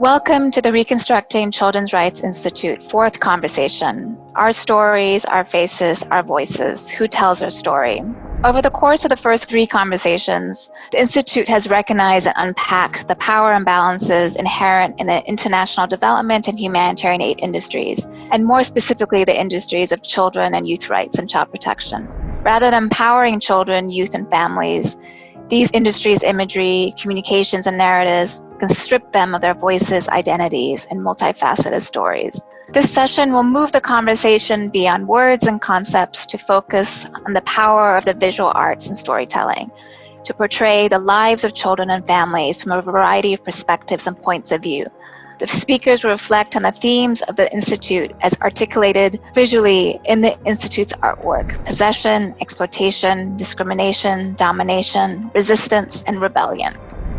Welcome to the Reconstructing Children's Rights Institute fourth conversation. Our stories, our faces, our voices. Who tells our story? Over the course of the first three conversations, the Institute has recognized and unpacked the power imbalances inherent in the international development and humanitarian aid industries, and more specifically the industries of children and youth rights and child protection. Rather than empowering children, youth, and families, these industries' imagery, communications, and narratives can strip them of their voices, identities, and multifaceted stories. This session will move the conversation beyond words and concepts to focus on the power of the visual arts and storytelling, to portray the lives of children and families from a variety of perspectives and points of view. The speakers will reflect on the themes of the Institute as articulated visually in the Institute's artwork: possession, exploitation, discrimination, domination, resistance, and rebellion.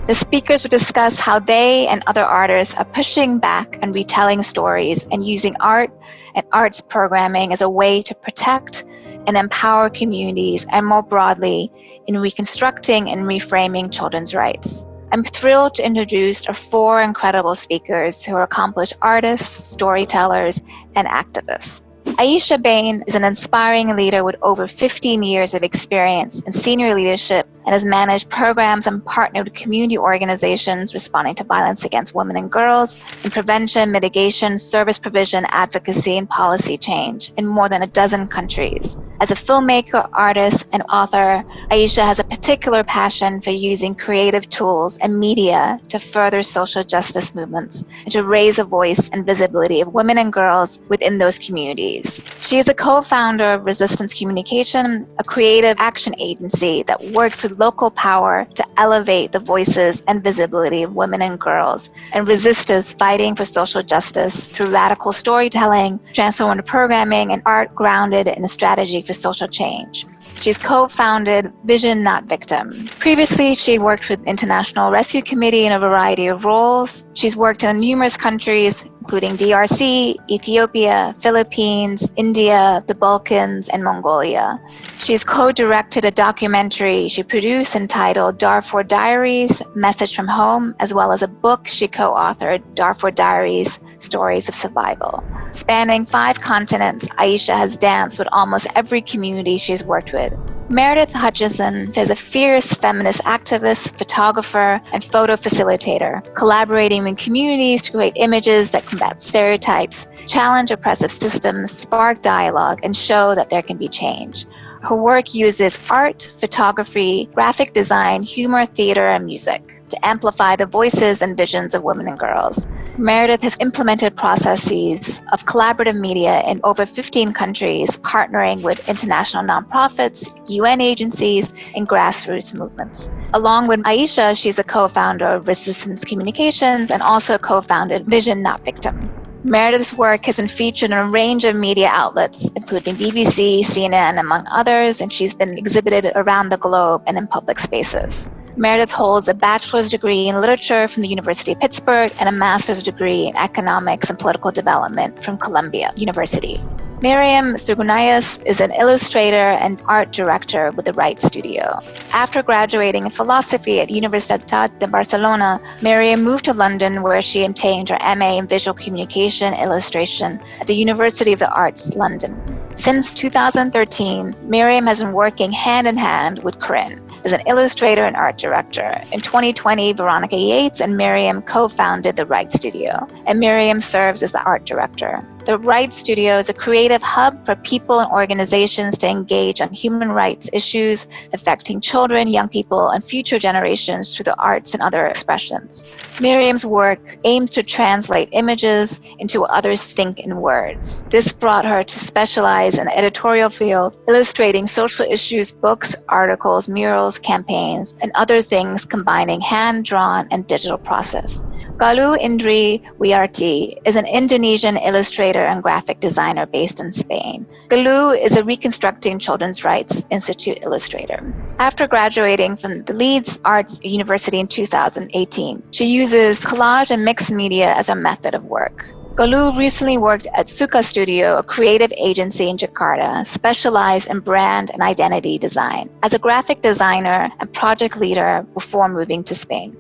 The speakers will discuss how they and other artists are pushing back and retelling stories and using art and arts programming as a way to protect and empower communities, and more broadly, in reconstructing and reframing children's rights. I'm thrilled to introduce our four incredible speakers who are accomplished artists, storytellers, and activists. Aisha Bain is an inspiring leader with over 15 years of experience in senior leadership and has managed programs and partnered with community organizations responding to violence against women and girls in prevention, mitigation, service provision, advocacy, and policy change in more than a dozen countries. As a filmmaker, artist, and author, Aisha has a particular passion for using creative tools and media to further social justice movements and to raise the voice and visibility of women and girls within those communities. She is a co-founder of Resistance Communication, a creative action agency that works with local power to elevate the voices and visibility of women and girls and resistors fighting for social justice through radical storytelling, transformative programming, and art grounded in a strategy for social change. She's co-founded Vision Not Victim. Previously, she had worked with International Rescue Committee in a variety of roles. She's worked in numerous countries, including DRC, Ethiopia, Philippines, India, the Balkans, and Mongolia. She's co-directed a documentary she produced entitled Darfur Diaries, Message from Home, as well as a book she co-authored, Darfur Diaries, Stories of Survival. Spanning 5 continents, Aisha has danced with almost every community she's worked with. Meredith Hutchison is a fierce feminist activist, photographer, and photo facilitator, collaborating with communities to create images that combat stereotypes, challenge oppressive systems, spark dialogue, and show that there can be change. Her work uses art, photography, graphic design, humor, theater, and music to amplify the voices and visions of women and girls. Meredith has implemented processes of collaborative media in over 15 countries, partnering with international nonprofits, UN agencies, and grassroots movements. Along with Aisha, she's a co-founder of Resistance Communications and also co-founded Vision Not Victim. Meredith's work has been featured in a range of media outlets, including BBC, CNN, among others, and she's been exhibited around the globe and in public spaces. Meredith holds a bachelor's degree in literature from the University of Pittsburgh and a master's degree in economics and political development from Columbia University. Miriam Sugranyes is an illustrator and art director with the Wright Studio. After graduating in philosophy at Universitat de Barcelona, Miriam moved to London, where she obtained her MA in visual communication illustration at the University of the Arts, London. Since 2013, Miriam has been working hand in hand with Corinne as an illustrator and art director. In 2020, Veronica Yates and Miriam co-founded the Wright Studio, and Miriam serves as the art director. The Wright Studio is a creative hub for people and organizations to engage on human rights issues affecting children, young people, and future generations through the arts and other expressions. Miriam's work aims to translate images into what others think in words. This brought her to specialize in the editorial field, illustrating social issues, books, articles, murals, campaigns, and other things combining hand-drawn and digital process. Galuh Indri Wiyarti is an Indonesian illustrator and graphic designer based in Spain. Galuh is a Reconstructing Children's Rights Institute illustrator. After graduating from the Leeds Arts University in 2018, she uses collage and mixed media as a method of work. Galuh recently worked at Suka Studio, a creative agency in Jakarta, specialized in brand and identity design, as a graphic designer and project leader before moving to Spain.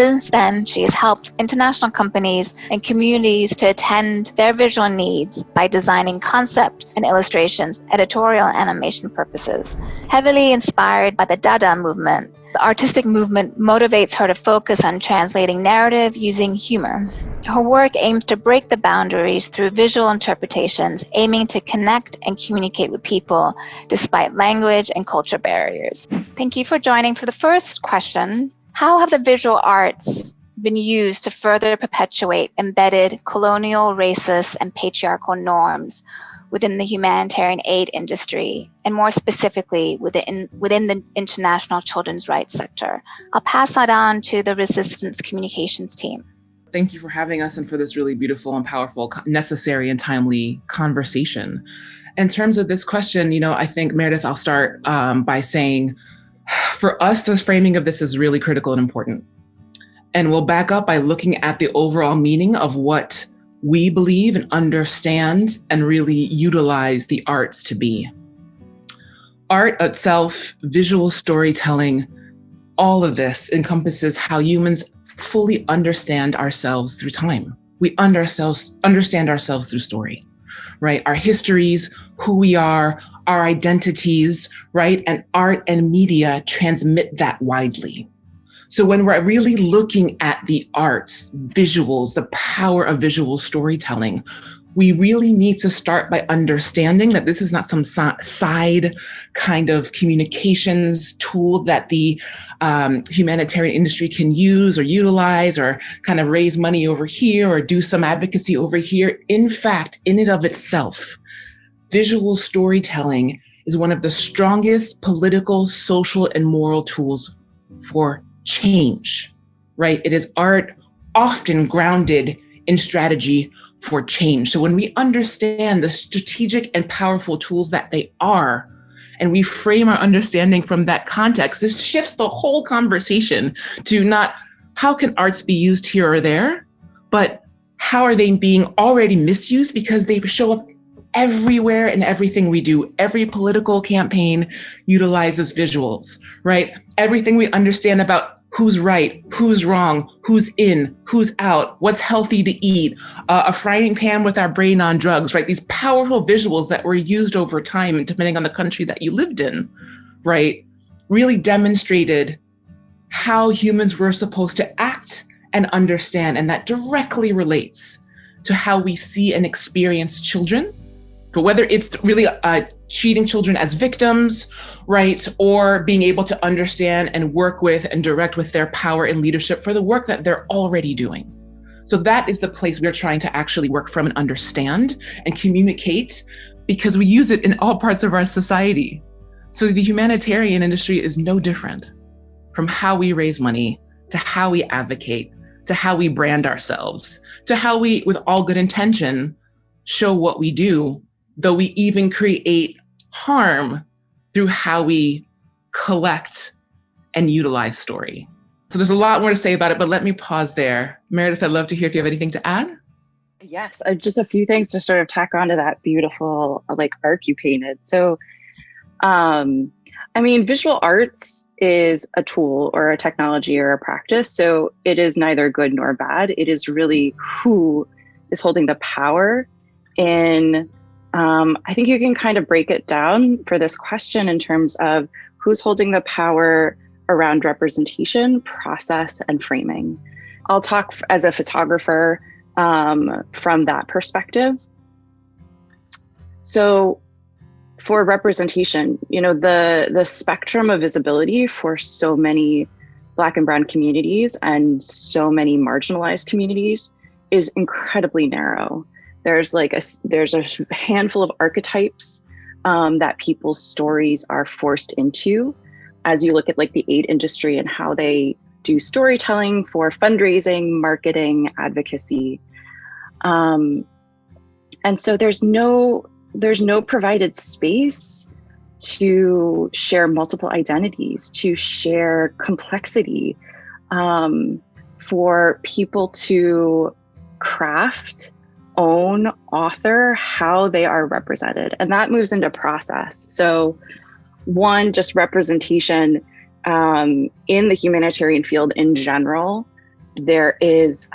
Since then, she has helped international companies and communities to attend their visual needs by designing concept and illustrations, editorial and animation purposes. Heavily inspired by the Dada movement, the artistic movement motivates her to focus on translating narrative using humor. Her work aims to break the boundaries through visual interpretations, aiming to connect and communicate with people despite language and culture barriers. Thank you for joining. For the first question, how have the visual arts been used to further perpetuate embedded colonial, racist, and patriarchal norms within the humanitarian aid industry, and more specifically within the international children's rights sector? I'll pass that on to the Resistance Communications team. Thank you for having us and for this really beautiful and powerful, necessary and timely conversation. In terms of this question, I think, Meredith, I'll start by saying, for us, the framing of this is really critical and important. And we'll back up by looking at the overall meaning of what we believe and understand and really utilize the arts to be. Art itself, visual storytelling, all of this encompasses how humans fully understand ourselves through time. We understand ourselves through story, right? Our histories, who we are, our identities, right? And art and media transmit that widely. So when we're really looking at the arts, visuals, the power of visual storytelling, we really need to start by understanding that this is not some side kind of communications tool that the humanitarian industry can use or utilize or kind of raise money over here or do some advocacy over here. In fact, in and of itself, visual storytelling is one of the strongest political, social, and moral tools for change, right? It is art often grounded in strategy for change. So when we understand the strategic and powerful tools that they are, and we frame our understanding from that context, this shifts the whole conversation to not how can arts be used here or there, but how are they being already misused because they show up everywhere in everything we do. Every political campaign utilizes visuals, right? Everything we understand about who's right, who's wrong, who's in, who's out, what's healthy to eat, a frying pan with our brain on drugs, right? These powerful visuals that were used over time, and depending on the country that you lived in, right, really demonstrated how humans were supposed to act and understand. And that directly relates to how we see and experience children. But whether it's really treating children as victims, right, or being able to understand and work with and direct with their power and leadership for the work that they're already doing. So that is the place we're trying to actually work from and understand and communicate, because we use it in all parts of our society. So the humanitarian industry is no different from how we raise money, to how we advocate, to how we brand ourselves, to how we, with all good intention, show what we do, though we even create harm through how we collect and utilize story. So there's a lot more to say about it, but let me pause there. Meredith, I'd love to hear if you have anything to add. Yes, just a few things to sort of tack onto that beautiful arc you painted. So, visual arts is a tool or a technology or a practice. So it is neither good nor bad. It is really who is holding the power in I think you can kind of break it down for this question in terms of who's holding the power around representation, process, and framing. I'll talk as a photographer from that perspective. So for representation, the spectrum of visibility for so many Black and Brown communities and so many marginalized communities is incredibly narrow. There's a handful of archetypes that people's stories are forced into as you look at the aid industry and how they do storytelling for fundraising, marketing, advocacy. And so there's no provided space to share multiple identities, to share complexity, for people to craft, own, author how they are represented. And that moves into process. So one, just representation in the humanitarian field in general there is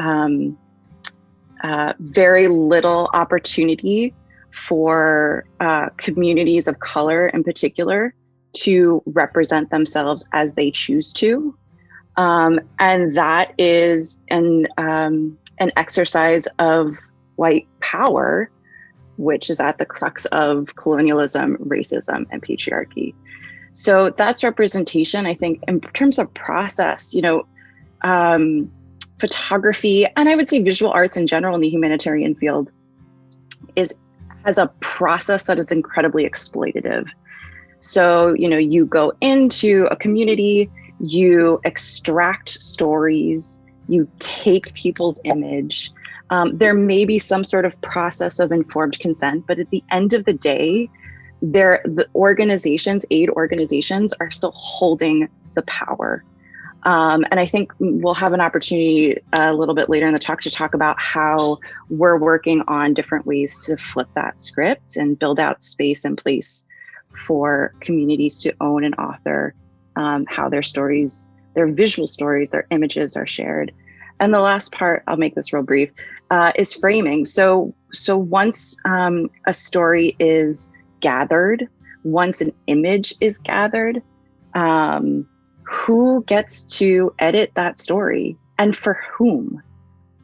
very little opportunity for communities of color in particular to represent themselves as they choose to. And that is an exercise of white power, which is at the crux of colonialism, racism, and patriarchy. So that's representation. I think in terms of process, photography, and I would say visual arts in general in the humanitarian field has a process that is incredibly exploitative. So, you go into a community, you extract stories, you take people's image. There may be some sort of process of informed consent, but at the end of the day, the organizations, aid organizations, are still holding the power. And I think we'll have an opportunity a little bit later in the talk to talk about how we're working on different ways to flip that script and build out space and place for communities to own and author how their stories, their visual stories, their images are shared. And the last part, I'll make this real brief, is framing. So once a story is gathered, once an image is gathered, who gets to edit that story and for whom?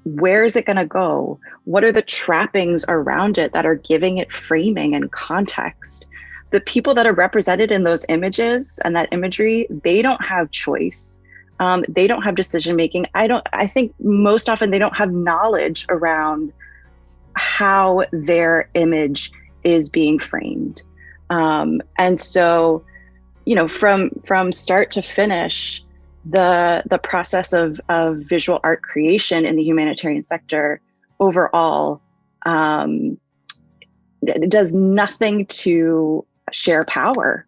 Where is it going to go? What are the trappings around it that are giving it framing and context? The people that are represented in those images and that imagery, they don't have choice. They don't have decision making. I think most often they don't have knowledge around how their image is being framed. And so, from start to finish, the process of visual art creation in the humanitarian sector overall it does nothing to share power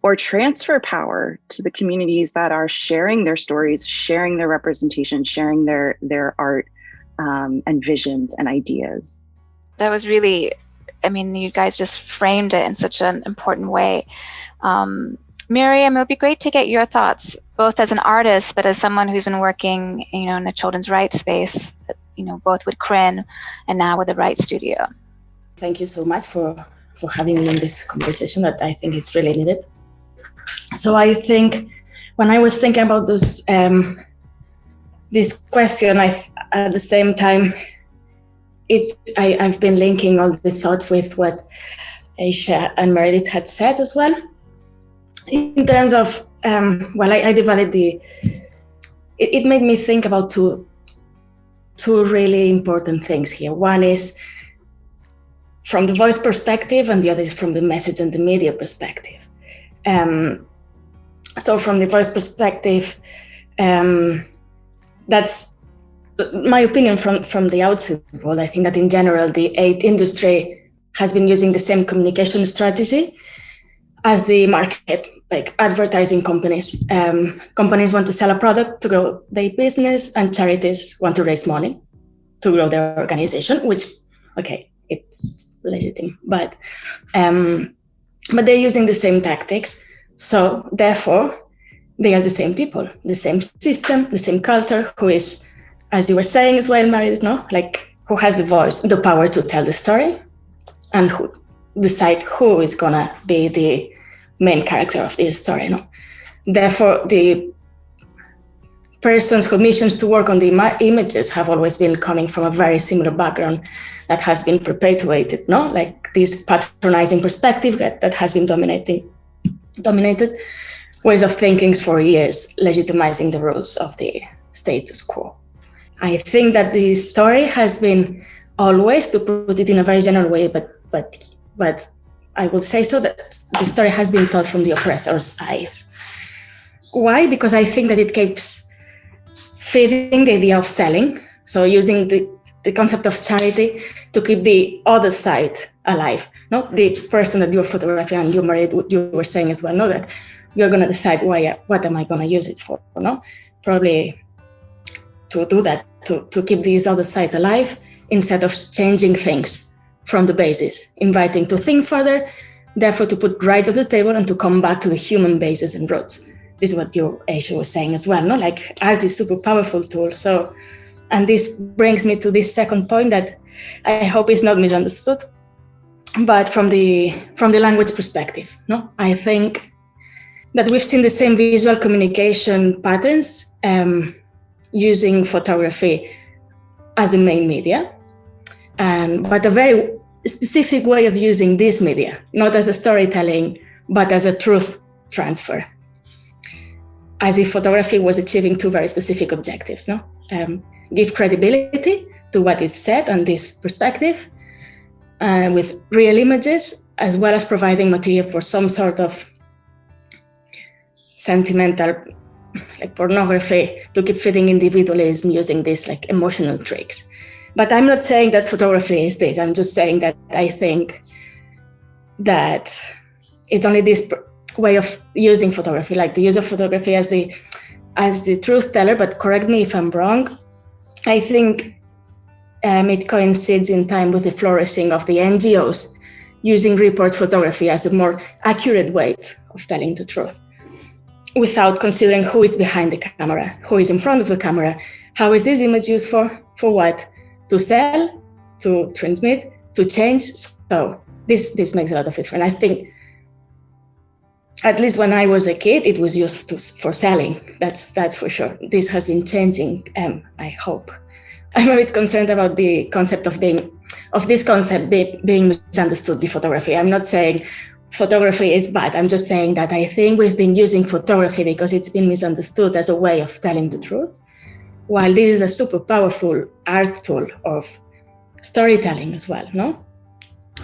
or transfer power to the communities that are sharing their stories, sharing their representation, sharing their art and visions and ideas. That was really, you guys just framed it in such an important way. Miriam, it would be great to get your thoughts, both as an artist, but as someone who's been working, in the children's rights space, both with CRIN and now with the Right Studio. Thank you so much for having me in this conversation that I think is really needed. So I think when I was thinking about this question, at the same time, I've been linking all the thoughts with what Aisha and Meredith had said as well. In terms of, I divided it made me think about two really important things here. One is from the voice perspective, and the other is from the message and the media perspective. So from the voice perspective, that's my opinion from the outset. Well, I think that in general, the aid industry has been using the same communication strategy as the market, like advertising companies. Companies want to sell a product to grow their business, and charities want to raise money to grow their organization, which, okay, it's legitimate, but they're using the same tactics. So therefore, they are the same people, the same system, the same culture, who is, as you were saying as well, Meredith, who has the voice, the power to tell the story, and who decide who is gonna be the main character of this story. Therefore, the persons who missions to work on the images have always been coming from a very similar background that has been perpetuated, like this patronizing perspective that has been dominated ways of thinking for years, legitimizing the rules of the status quo. I think that the story has been always, to put it in a very general way, but I will say so, that the story has been told from the oppressor's eyes. Why? Because I think that it keeps feeding the idea of selling. So using the concept of charity to keep the other side alive, not the person that you're photographing, and you, Meredith, you were saying as well, that you're going to decide what am I going to use it for, Probably to do that, to keep this other side alive, instead of changing things from the basis, inviting to think further, therefore to put rights on the table and to come back to the human basis and roots. this is what Aisha was saying as well, no? Like art is super powerful tool. So, and this brings me to this second point that I hope is not misunderstood, but from the language perspective, no? I think that we've seen the same visual communication patterns using photography as the main media, but a very specific way of using this media, not as a storytelling, but as a truth transfer, as if photography was achieving two very specific objectives, no? Give credibility to what is said on this perspective with real images, as well as providing material for some sort of sentimental, like pornography, to keep feeding individualism using these like emotional tricks. But I'm not saying that photography is this. I'm just saying that I think that it's only this way of using photography, like the use of photography as the truth teller, but correct me if I'm wrong. I think it coincides in time with the flourishing of the NGOs using report photography as a more accurate way of telling the truth, without considering who is behind the camera, who is in front of the camera, how is this image used for what? To sell, to transmit, to change. So this makes a lot of difference. I think, at least when I was a kid, it was used for selling. That's for sure. This has been changing, I hope. I'm a bit concerned about the concept of this concept being misunderstood, the photography. I'm not saying photography is bad. I'm just saying that I think we've been using photography because it's been misunderstood as a way of telling the truth, while this is a super powerful art tool of storytelling as well, no?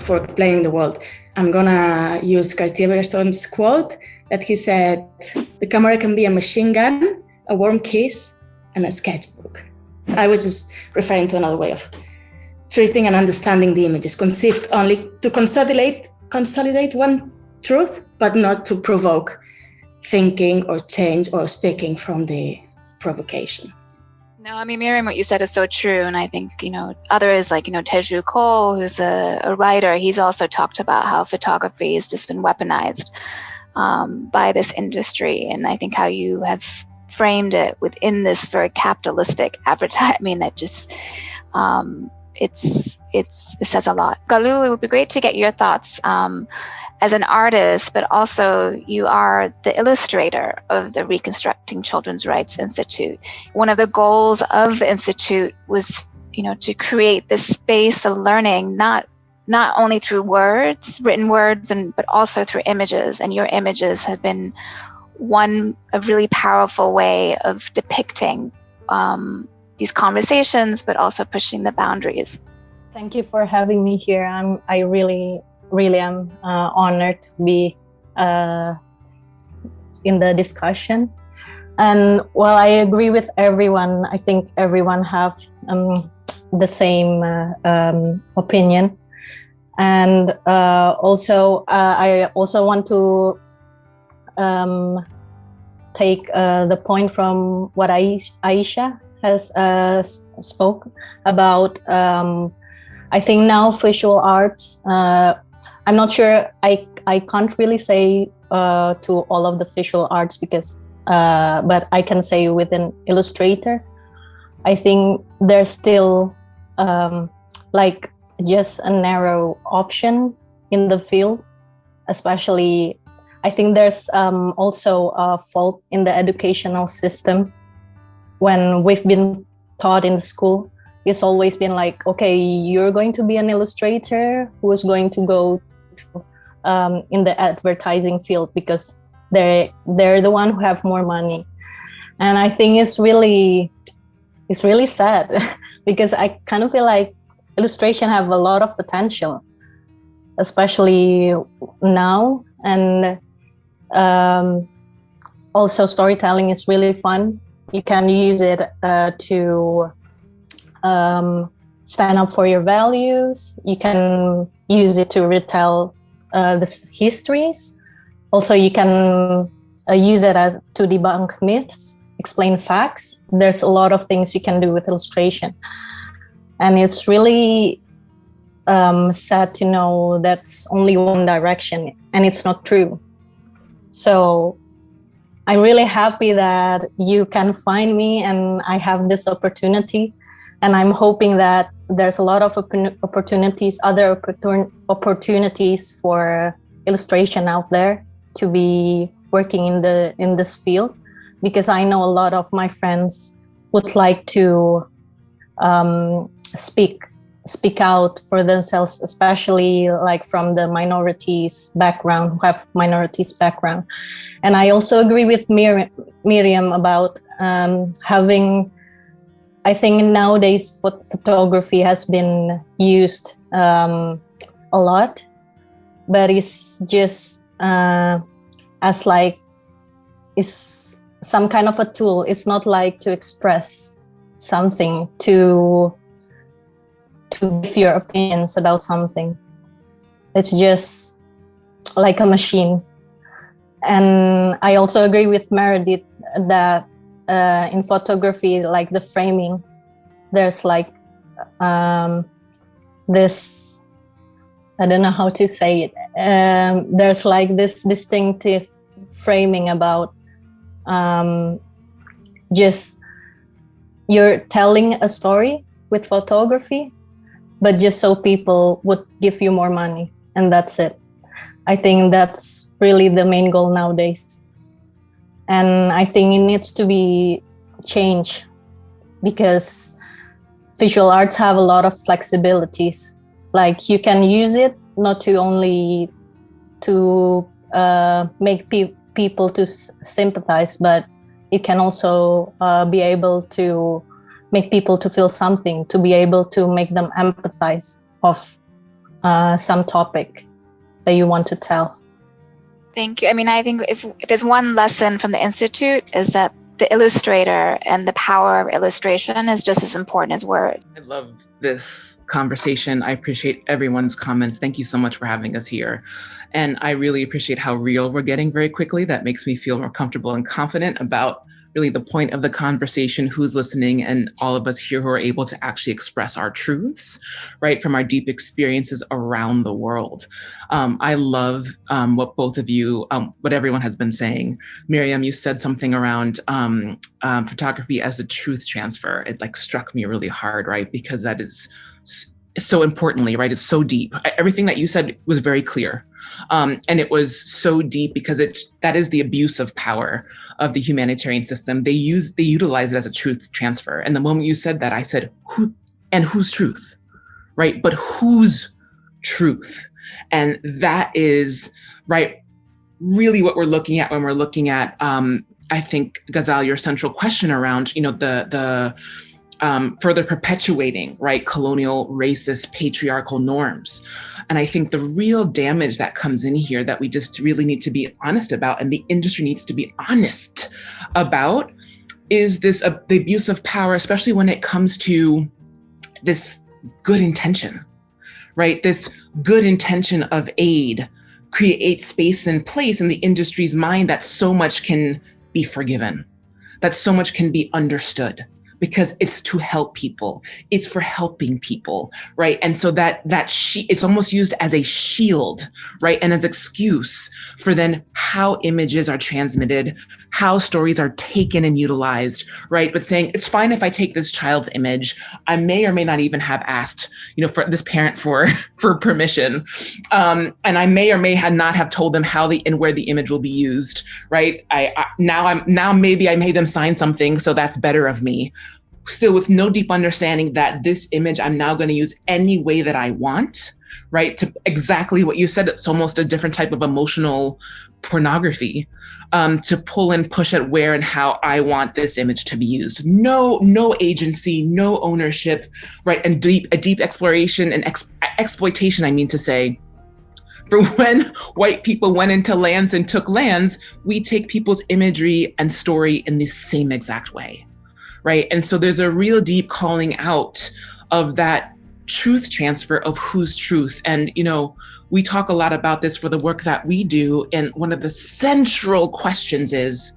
For explaining the world. I'm gonna use Cartier-Bresson's quote that he said, "The camera can be a machine gun, a warm kiss, and a sketchbook." I was just referring to another way of treating and understanding the images, conceived only to consolidate one truth, but not to provoke thinking or change or speaking from the provocation. No, I mean, Miriam, what you said is so true. And I think, others like, Teju Cole, who's a writer, he's also talked about how photography has just been weaponized by this industry. And I think how you have framed it within this very capitalistic advertising, I mean, it just, it says a lot. Galuh, it would be great to get your thoughts as an artist, but also you are the illustrator of the Reconstructing Children's Rights Institute. One of the goals of the Institute was, to create this space of learning, not only through words, written words, but also through images. And your images have been a really powerful way of depicting these conversations, but also pushing the boundaries. Thank you for having me here. I really am honored to be in the discussion. And while I agree with everyone, I think everyone have the same opinion. And also, I also want to take the point from what Aisha has spoke about. I think now visual arts, I'm not sure, I can't really say to all of the visual arts because, but I can say with an illustrator, I think there's still like just a narrow option in the field, especially I think there's also a fault in the educational system. When we've been taught in school, it's always been like, okay, you're going to be an illustrator who is going to go to, in the advertising field because they're the one who have more money. And I think it's really sad because I kind of feel like illustration have a lot of potential, especially now. And also storytelling is really fun. You can use it to stand up for your values. You can use it to retell the histories. Also, you can use it to debunk myths, explain facts. There's a lot of things you can do with illustration. And it's really sad to know that's only one direction, and it's not true. So I'm really happy that you can find me and I have this opportunity. And I'm hoping that there's a lot of opportunities, other opportunities for illustration out there to be working in this field, because I know a lot of my friends would like to speak out for themselves, especially like from the minorities background, who have minorities background. And I also agree with Miriam about having, I think nowadays photography has been used a lot, but it's just as like, it's some kind of a tool. It's not like to express something, to give your opinions about something. It's just like a machine. And I also agree with Meredith that in photography, like the framing, there's like this, I don't know how to say it. There's like this distinctive framing about just you're telling a story with photography, but just so people would give you more money, and that's it. I think that's really the main goal nowadays. And I think it needs to be changed, because visual arts have a lot of flexibilities. Like you can use it not to only to make people to sympathize, but it can also be able to make people to feel something, to be able to make them empathize of some topic that you want to tell. Thank you. I mean, I think if there's one lesson from the Institute, is that the illustrator and the power of illustration is just as important as words. I love this conversation. I appreciate everyone's comments. Thank you so much for having us here. And I really appreciate how real we're getting very quickly. That makes me feel more comfortable and confident about really the point of the conversation, who's listening, and all of us here who are able to actually express our truths, right, from our deep experiences around the world. I love what both of you, what everyone has been saying. Miriam, you said something around photography as a truth transfer. It like struck me really hard, right, because that is so importantly, right, it's so deep. Everything that you said was very clear. And it was so deep because that is the abuse of power of the humanitarian system. They utilize it as a truth transfer. And the moment you said that, I said, whose truth, right? But whose truth? And that is, right, really what we're looking at when we're looking at, I think, Ghazal, your central question around, the further perpetuating, right, colonial, racist, patriarchal norms. And I think the real damage that comes in here that we just really need to be honest about, and the industry needs to be honest about, is this the abuse of power, especially when it comes to this good intention, right? This good intention of aid creates space and place in the industry's mind that so much can be forgiven, that so much can be understood, because it's to help people. It's for helping people, right? And so it's almost used as a shield, right? And as excuse for then how images are transmitted, how stories are taken and utilized, right? But saying, it's fine if I take this child's image. I may or may not even have asked, for this parent for permission. And I may or may not have told them how and where the image will be used, right? Now maybe I made them sign something, so that's better of me. Still with no deep understanding that this image I'm now going to use any way that I want, right? To exactly what you said, it's almost a different type of emotional pornography, to pull and push at where and how I want this image to be used. No agency, no ownership, right? And a deep exploration and exploitation, I mean to say. For when white people went into lands and took lands, we take people's imagery and story in the same exact way, right? And so there's a real deep calling out of that truth transfer of whose truth. And, we talk a lot about this for the work that we do. And one of the central questions is,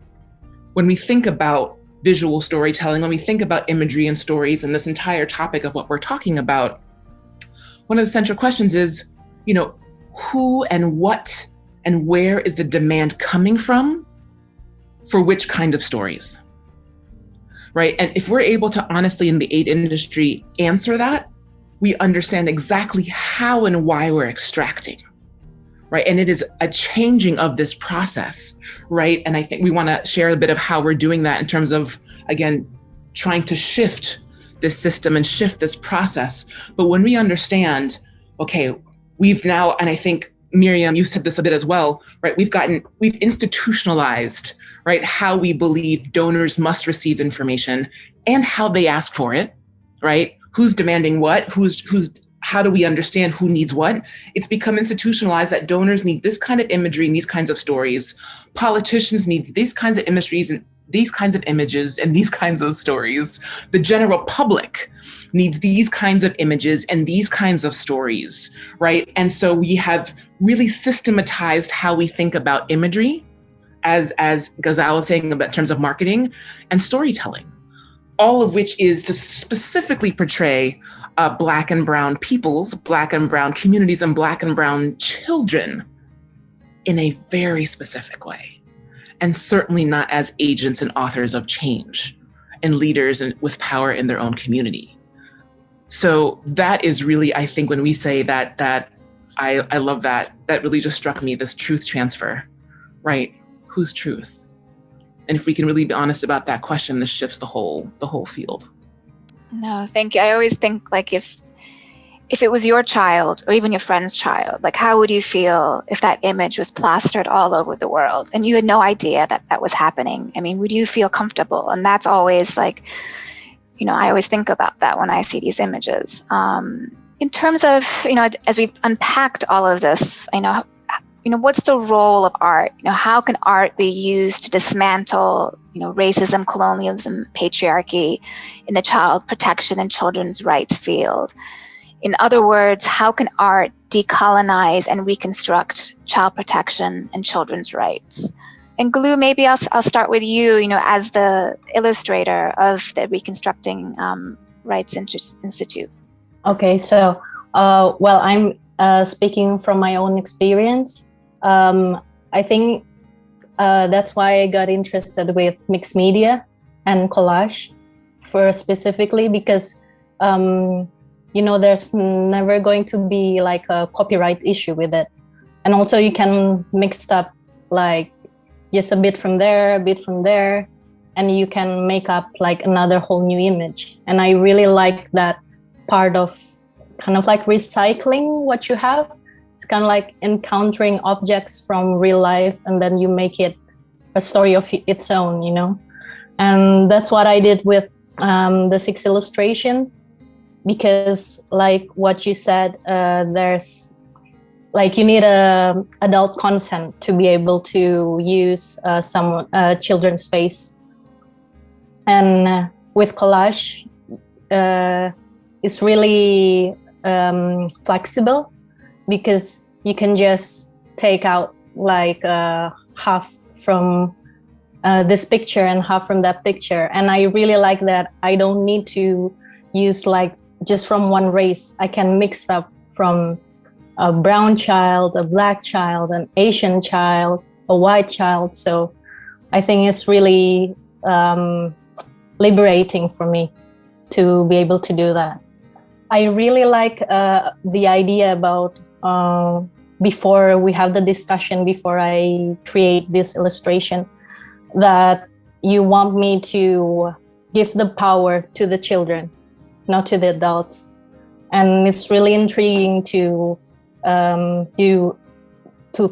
when we think about visual storytelling, when we think about imagery and stories and this entire topic of what we're talking about, one of the central questions is, who and what and where is the demand coming from for which kind of stories, right? And if we're able to honestly in the aid industry answer that, we understand exactly how and why we're extracting, right? And it is a changing of this process, right? And I think we want to share a bit of how we're doing that in terms of, again, trying to shift this system and shift this process. But when we understand, okay, we've now, and I think Miriam, you said this a bit as well, right? We've institutionalized, right, how we believe donors must receive information and how they ask for it, right? Who's demanding what? How do we understand who needs what? It's become institutionalized that donors need this kind of imagery and these kinds of stories. Politicians need these kinds of imageries and these kinds of images and these kinds of stories. The general public needs these kinds of images and these kinds of stories, right? And so we have really systematized how we think about imagery, as Ghazal was saying about in terms of marketing and storytelling, all of which is to specifically portray Black and brown peoples, Black and brown communities, and Black and brown children in a very specific way. And certainly not as agents and authors of change and leaders and with power in their own community. So that is really, I think when we say that I love that really just struck me, this truth transfer, right? Whose truth? And if we can really be honest about that question, this shifts the whole field. No, thank you. I always think like if it was your child or even your friend's child, like how would you feel if that image was plastered all over the world and you had no idea that was happening? I mean, would you feel comfortable? And that's always like, I always think about that when I see these images. In terms of, as we've unpacked all of this, what's the role of art? How can art be used to dismantle, racism, colonialism, patriarchy in the child protection and children's rights field? In other words, how can art decolonize and reconstruct child protection and children's rights? And Galuh, maybe I'll start with you, as the illustrator of the Reconstructing Rights Institute. Okay, so, I'm speaking from my own experience. I think that's why I got interested with mixed media and collage specifically because, there's never going to be like a copyright issue with it. And also you can mix up like just a bit from there, and you can make up like another whole new image. And I really like that part of kind of like recycling what you have. It's kind of like encountering objects from real life and then you make it a story of its own, And that's what I did with the 6 illustration, because like what you said, there's like you need a adult consent to be able to use some children's face. And with collage, it's really flexible because you can just take out like half from this picture and half from that picture. And I really like that I don't need to use like just from one race. I can mix up from a brown child, a Black child, an Asian child, a white child. So I think it's really liberating for me to be able to do that. I really like the idea about before we have the discussion, before I create this illustration, that you want me to give the power to the children, not to the adults. And it's really intriguing to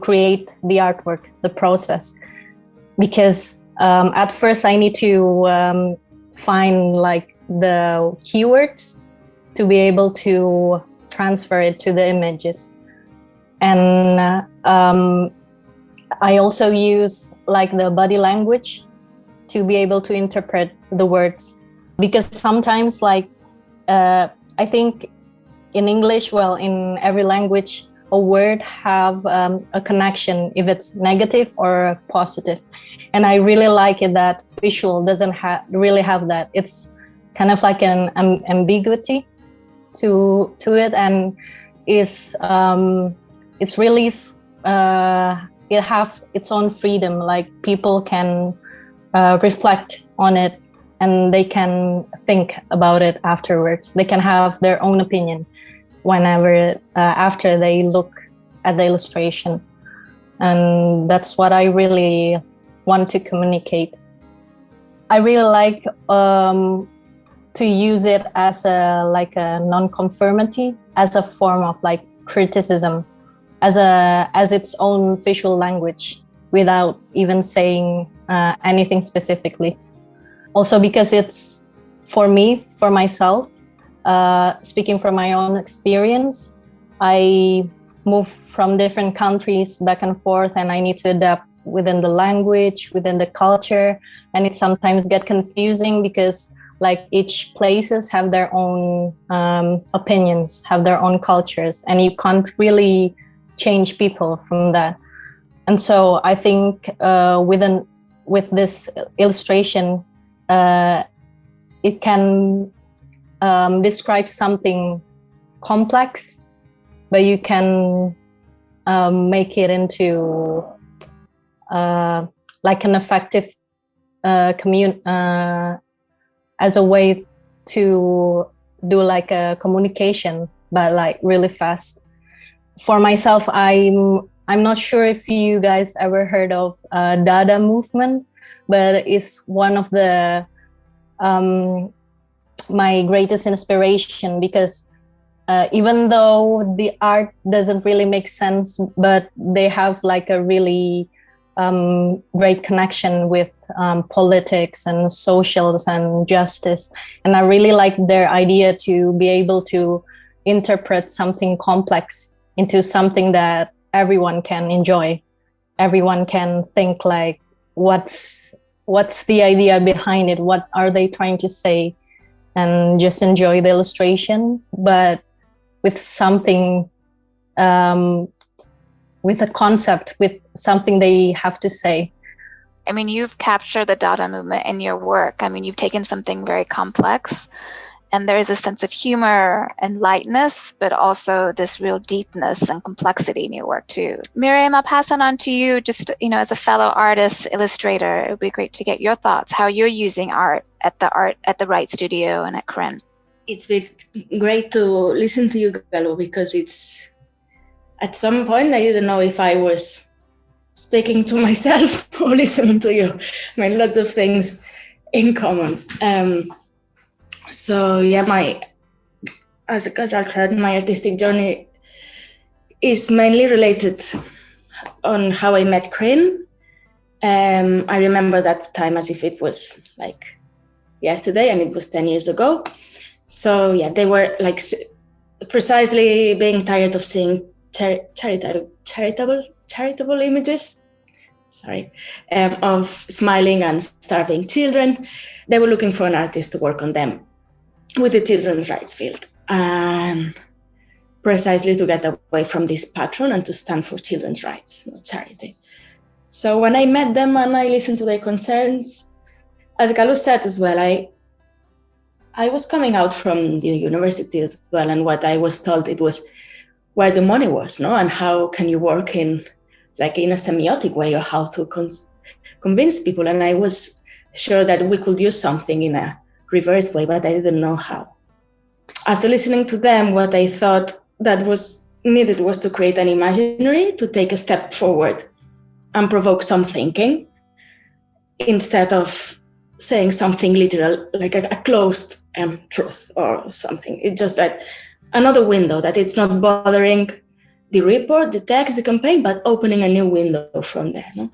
create the artwork, the process, because at first I need to find like the keywords to be able to transfer it to the images. And I also use like the body language to be able to interpret the words, because sometimes like I think in English, well, in every language, a word have a connection if it's negative or positive. And I really like it that visual doesn't really have that. It's kind of like an ambiguity to it, and it's really it have its own freedom. Like people can reflect on it, and they can think about it afterwards. They can have their own opinion whenever after they look at the illustration. And that's what I really want to communicate. I really like to use it as a non-conformity, as a form of like criticism, as its own visual language, without even saying anything specifically. Also because it's, for me, for myself, speaking from my own experience, I move from different countries back and forth, and I need to adapt within the language, within the culture, and it sometimes get confusing because like each places have their own opinions, have their own cultures, and you can't really change people from that. And so I think with this illustration, it can describe something complex, but you can make it into like an effective as a way to do like a communication, but like really fast. For myself, I'm not sure if you guys ever heard of Dada movement, but it's one of the my greatest inspiration, because even though the art doesn't really make sense, but they have like a really great connection with politics and socials and justice. And I really like their idea to be able to interpret something complex into something that everyone can enjoy. Everyone can think like, what's the idea behind it? What are they trying to say? And just enjoy the illustration, but with something, with a concept, with something they have to say. I mean, you've captured the Dada movement in your work. I mean, you've taken something very complex, and there is a sense of humor and lightness, but also this real deepness and complexity in your work too. Miriam, I'll pass it on to you. Just, as a fellow artist, illustrator, it would be great to get your thoughts, how you're using art at the Wright Studio and at Corinne. It's been great to listen to you, Galuh, because it's, at some point, I didn't know if I was speaking to myself or listening to you. I mean, lots of things in common. So yeah, as I said, my artistic journey is mainly related on how I met Corinne. I remember that time as if it was like yesterday, and it was 10 years ago. So yeah, they were like precisely being tired of seeing charitable images, of smiling and starving children. They were looking for an artist to work on them with the children's rights field, and precisely to get away from this patron and to stand for children's rights, not charity. So when I met them and I listened to their concerns, as Galuh said as well, I was coming out from the university as well, and what I was told, it was where the money was, no, and how can you work in a semiotic way, or how to convince people. And I was sure that we could use something in a reverse way, but I didn't know how. After listening to them, what I thought that was needed was to create an imaginary, to take a step forward and provoke some thinking, instead of saying something literal, like a closed truth or something. It's just that another window, that it's not bothering the report, the text, the campaign, but opening a new window from there. No?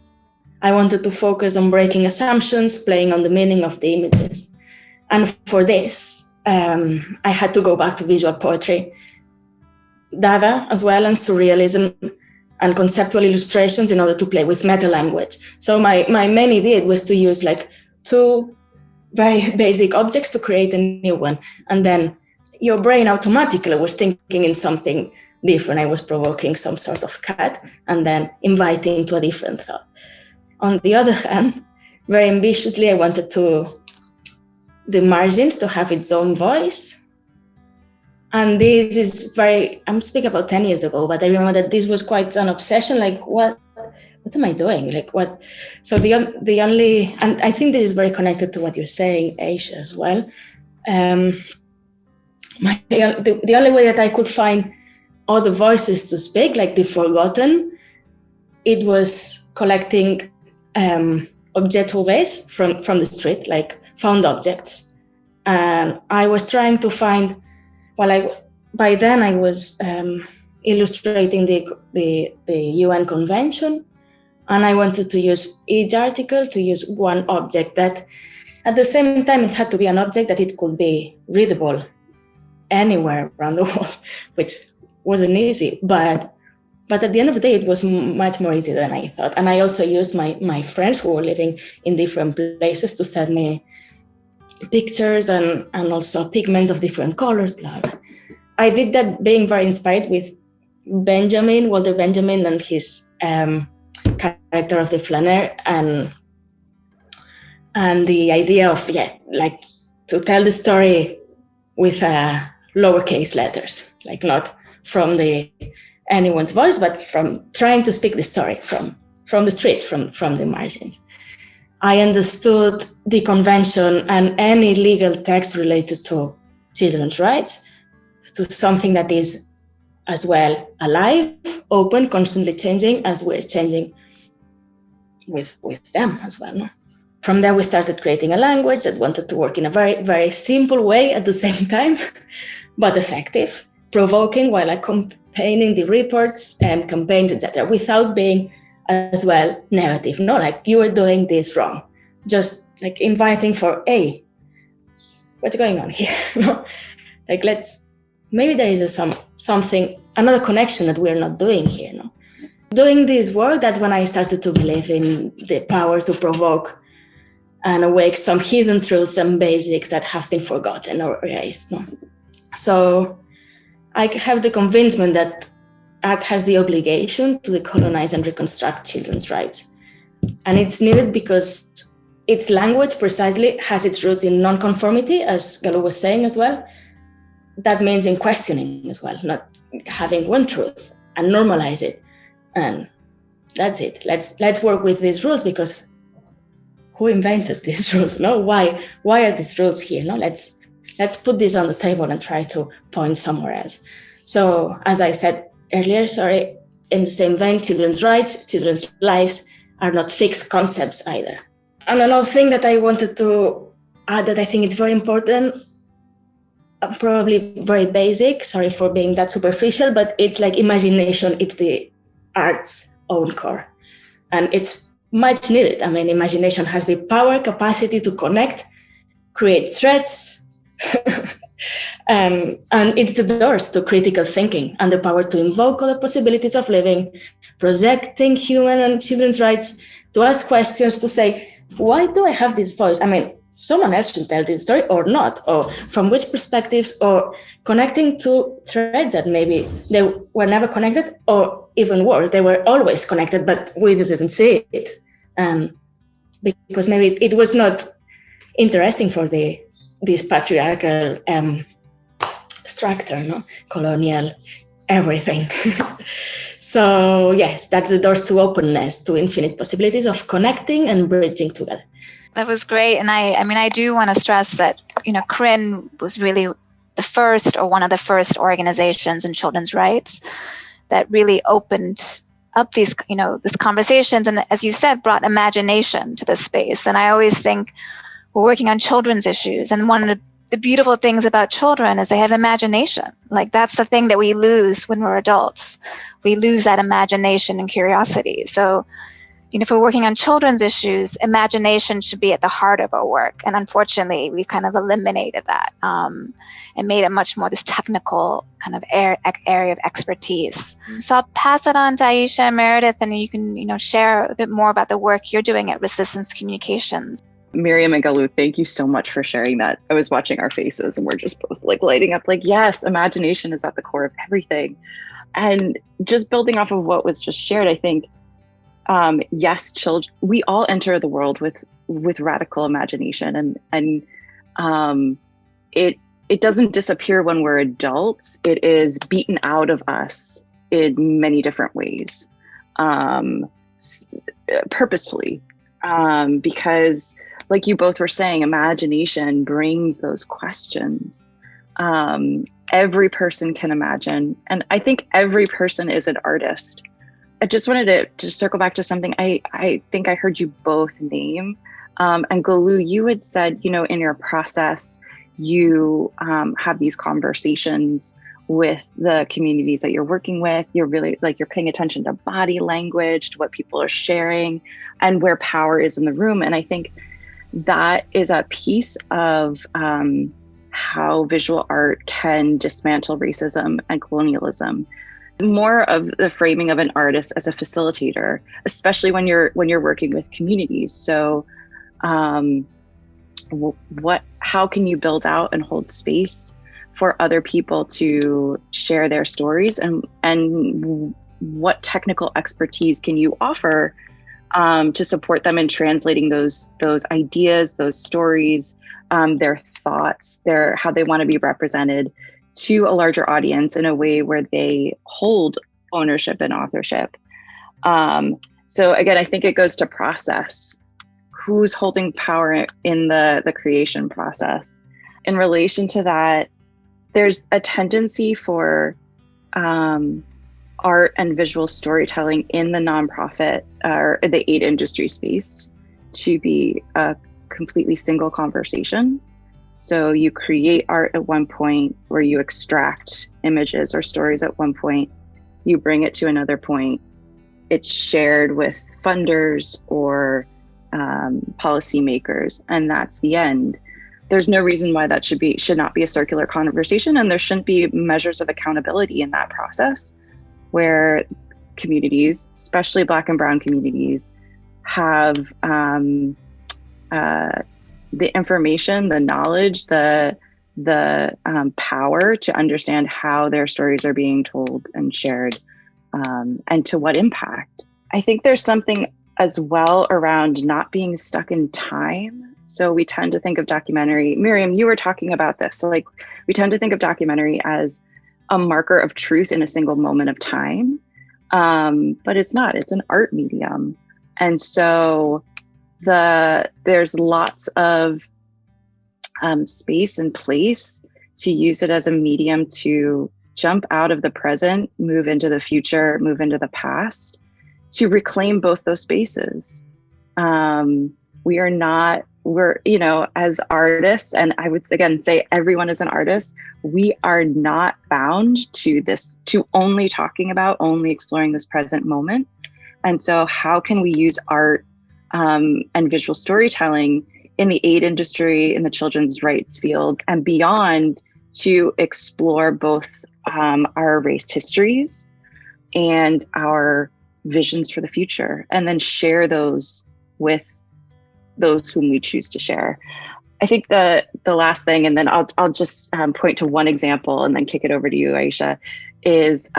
I wanted to focus on breaking assumptions, playing on the meaning of the images. And for this, I had to go back to visual poetry, Dada as well, and surrealism and conceptual illustrations in order to play with meta language. So my main idea was to use like two very basic objects to create a new one. And then your brain automatically was thinking in something different. I was provoking some sort of cat and then inviting to a different thought. On the other hand, very ambitiously, I wanted the margins to have its own voice. And this is I'm speaking about 10 years ago, but I remember that this was quite an obsession. Like, what what am I doing? Like what? So the only, and I think this is very connected to what you're saying, Aisha, as well. The only way that I could find all the voices to speak, like the forgotten, it was collecting objets from the street, like found objects. And I was trying to find, by then I was illustrating the UN Convention, and I wanted to use each article to use one object that, at the same time, it had to be an object that it could be readable anywhere around the world, which wasn't easy. But at the end of the day, it was much more easy than I thought. And I also used my friends who were living in different places to send me pictures and also pigments of different colors, blah, blah. I did that being very inspired with Walter Benjamin, and his character of the flaneur, and the idea of, like to tell the story with lowercase letters, like not from anyone's voice, but from trying to speak the story from the streets, from the margins. I understood the convention and any legal text related to children's rights to something that is as well alive, open, constantly changing, as we're changing with them as well. No? From there, we started creating a language that wanted to work in a very, very simple way at the same time, but effective, provoking while accompanying the reports and campaigns, etc., without being as well negative. No, like you are doing this wrong. Just like inviting for, hey, what's going on here? No, like maybe there is something, another connection that we're not doing here. No, doing this work, that's when I started to believe in the power to provoke and awake some hidden truths and basics that have been forgotten or erased. No, so I have the convincement that art has the obligation to decolonize and reconstruct children's rights. And it's needed because its language precisely has its roots in non-conformity, as Galuh was saying as well. That means in questioning as well, not having one truth, and normalize it. And that's it. Let's work with these rules, because who invented these rules? No, why are these rules here? No, let's put this on the table and try to point somewhere else. So, as I said earlier, in the same vein, children's rights, children's lives are not fixed concepts either. And another thing that I wanted to add that I think is very important, probably very basic, sorry for being that superficial, but it's like imagination, it's the art's own core. And it's much needed. I mean, imagination has the power, capacity to connect, create threats, and it's the doors to critical thinking and the power to invoke other possibilities of living, projecting human and children's rights, to ask questions, to say, why do I have this voice? I mean, someone else should tell this story or not, or from which perspectives, or connecting to threads that maybe they were never connected, or even worse, they were always connected, but we didn't see it. Because maybe it was not interesting for this patriarchal structure, no? Colonial, everything. So yes, that's the doors to openness, to infinite possibilities of connecting and bridging together. That was great. And I do want to stress that, CRIN was really the first, or one of the first organizations in children's rights that really opened up these conversations. And as you said, brought imagination to the space. And I always think we're working on children's issues. And one of the beautiful things about children is they have imagination. Like that's the thing that we lose when we're adults. We lose that imagination and curiosity. So, if we're working on children's issues, imagination should be at the heart of our work. And unfortunately, we kind of eliminated that and made it much more this technical kind of area of expertise. So I'll pass it on to Aisha and Meredith, and you can, share a bit more about the work you're doing at Resistance Communications. Miriam and Galuh, thank you so much for sharing that. I was watching our faces and we're just both like lighting up, like, yes, imagination is at the core of everything. And just building off of what was just shared, I think, yes, children, we all enter the world with radical imagination, and it doesn't disappear when we're adults. It is beaten out of us in many different ways. purposefully, because like you both were saying, imagination brings those questions. Every person can imagine. And I think every person is an artist. I just wanted to circle back to something I think I heard you both name. And Galuh, you had said, in your process, you have these conversations with the communities that you're working with. You're really you're paying attention to body language, to what people are sharing, and where power is in the room. And I think that is a piece of how visual art can dismantle racism and colonialism. More of the framing of an artist as a facilitator, especially when you're working with communities. So how can you build out and hold space for other people to share their stories, and what technical expertise can you offer to support them in translating those ideas, those stories, their thoughts, how they want to be represented to a larger audience in a way where they hold ownership and authorship. So again, I think it goes to process. Who's holding power in the creation process? In relation to that, there's a tendency for art and visual storytelling in the nonprofit or the aid industry space to be a completely single conversation. So you create art at one point, where you extract images or stories at one point, you bring it to another point, it's shared with funders or policymakers, and that's the end. There's no reason why that should not be a circular conversation, and there shouldn't be measures of accountability in that process, where communities, especially Black and Brown communities, have the information, the knowledge, the power to understand how their stories are being told and shared, and to what impact. I think there's something as well around not being stuck in time. So we tend to think of documentary, Miriam, you were talking about this. So we tend to think of documentary as a marker of truth in a single moment of time, but it's not, it's an art medium. And so there's lots of space and place to use it as a medium to jump out of the present, move into the future, move into the past, to reclaim both those spaces. We're, as artists, and I would again say everyone is an artist, we are not bound to only talking about, only exploring this present moment. And so how can we use art and visual storytelling in the aid industry, in the children's rights field, and beyond, to explore both our race histories and our visions for the future, and then share those with those whom we choose to share. I think the last thing, and then I'll just point to one example and then kick it over to you, Aisha, is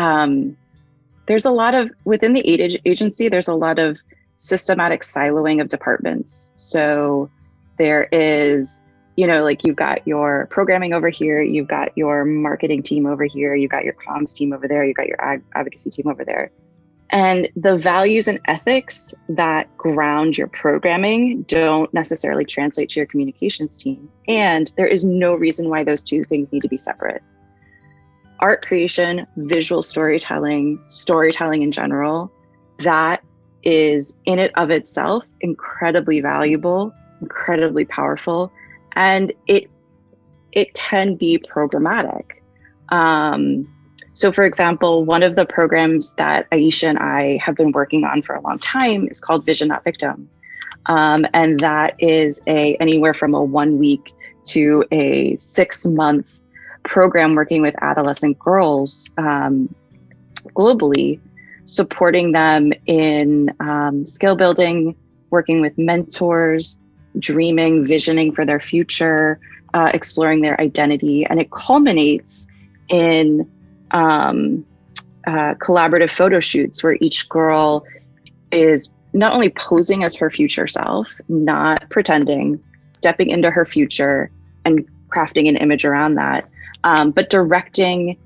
there's a lot of, within the aid agency, there's a lot of systematic siloing of departments. So there is, you've got your programming over here, you've got your marketing team over here, you've got your comms team over there, you've got your advocacy team over there. And the values and ethics that ground your programming don't necessarily translate to your communications team. And there is no reason why those two things need to be separate. Art creation, visual storytelling in general, that is in and of itself incredibly valuable, incredibly powerful, and it can be programmatic. So for example, one of the programs that Aisha and I have been working on for a long time is called Vision Not Victim. And that is anywhere from a 1 week to a 6 month program working with adolescent girls globally, supporting them in skill building, working with mentors, dreaming, visioning for their future, exploring their identity. And it culminates in collaborative photo shoots where each girl is not only posing as her future self, not pretending, stepping into her future and crafting an image around that, but directing,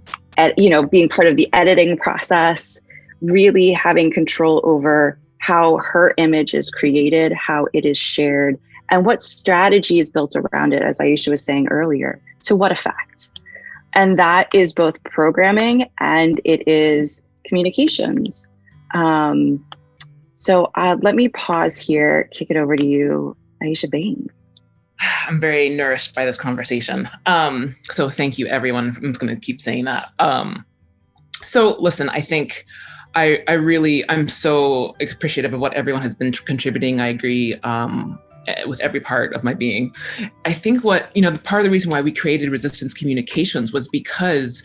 being part of the editing process, really having control over how her image is created, how it is shared, and what strategy is built around it, as Aisha was saying earlier, to what effect. And that is both programming and it is communications. So let me pause here, kick it over to you, Aisha Bain. I'm very nourished by this conversation. So thank you, everyone. I'm just going to keep saying that. So listen, I think I'm so appreciative of what everyone has been contributing. I agree with every part of my being. I think part of the reason why we created Resistance Communications was because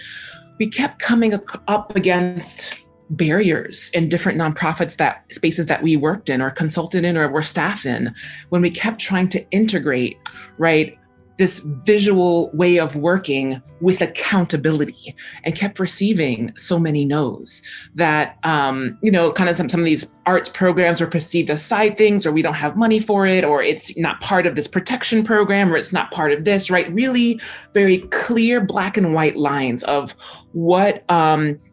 we kept coming up against barriers in different nonprofits, spaces that we worked in or consulted in or were staff in, when we kept trying to integrate, right, this visual way of working with accountability, and kept receiving so many no's that, kind of some of these arts programs were perceived as side things, or we don't have money for it, or it's not part of this protection program, or it's not part of this, right? Really very clear black and white lines of what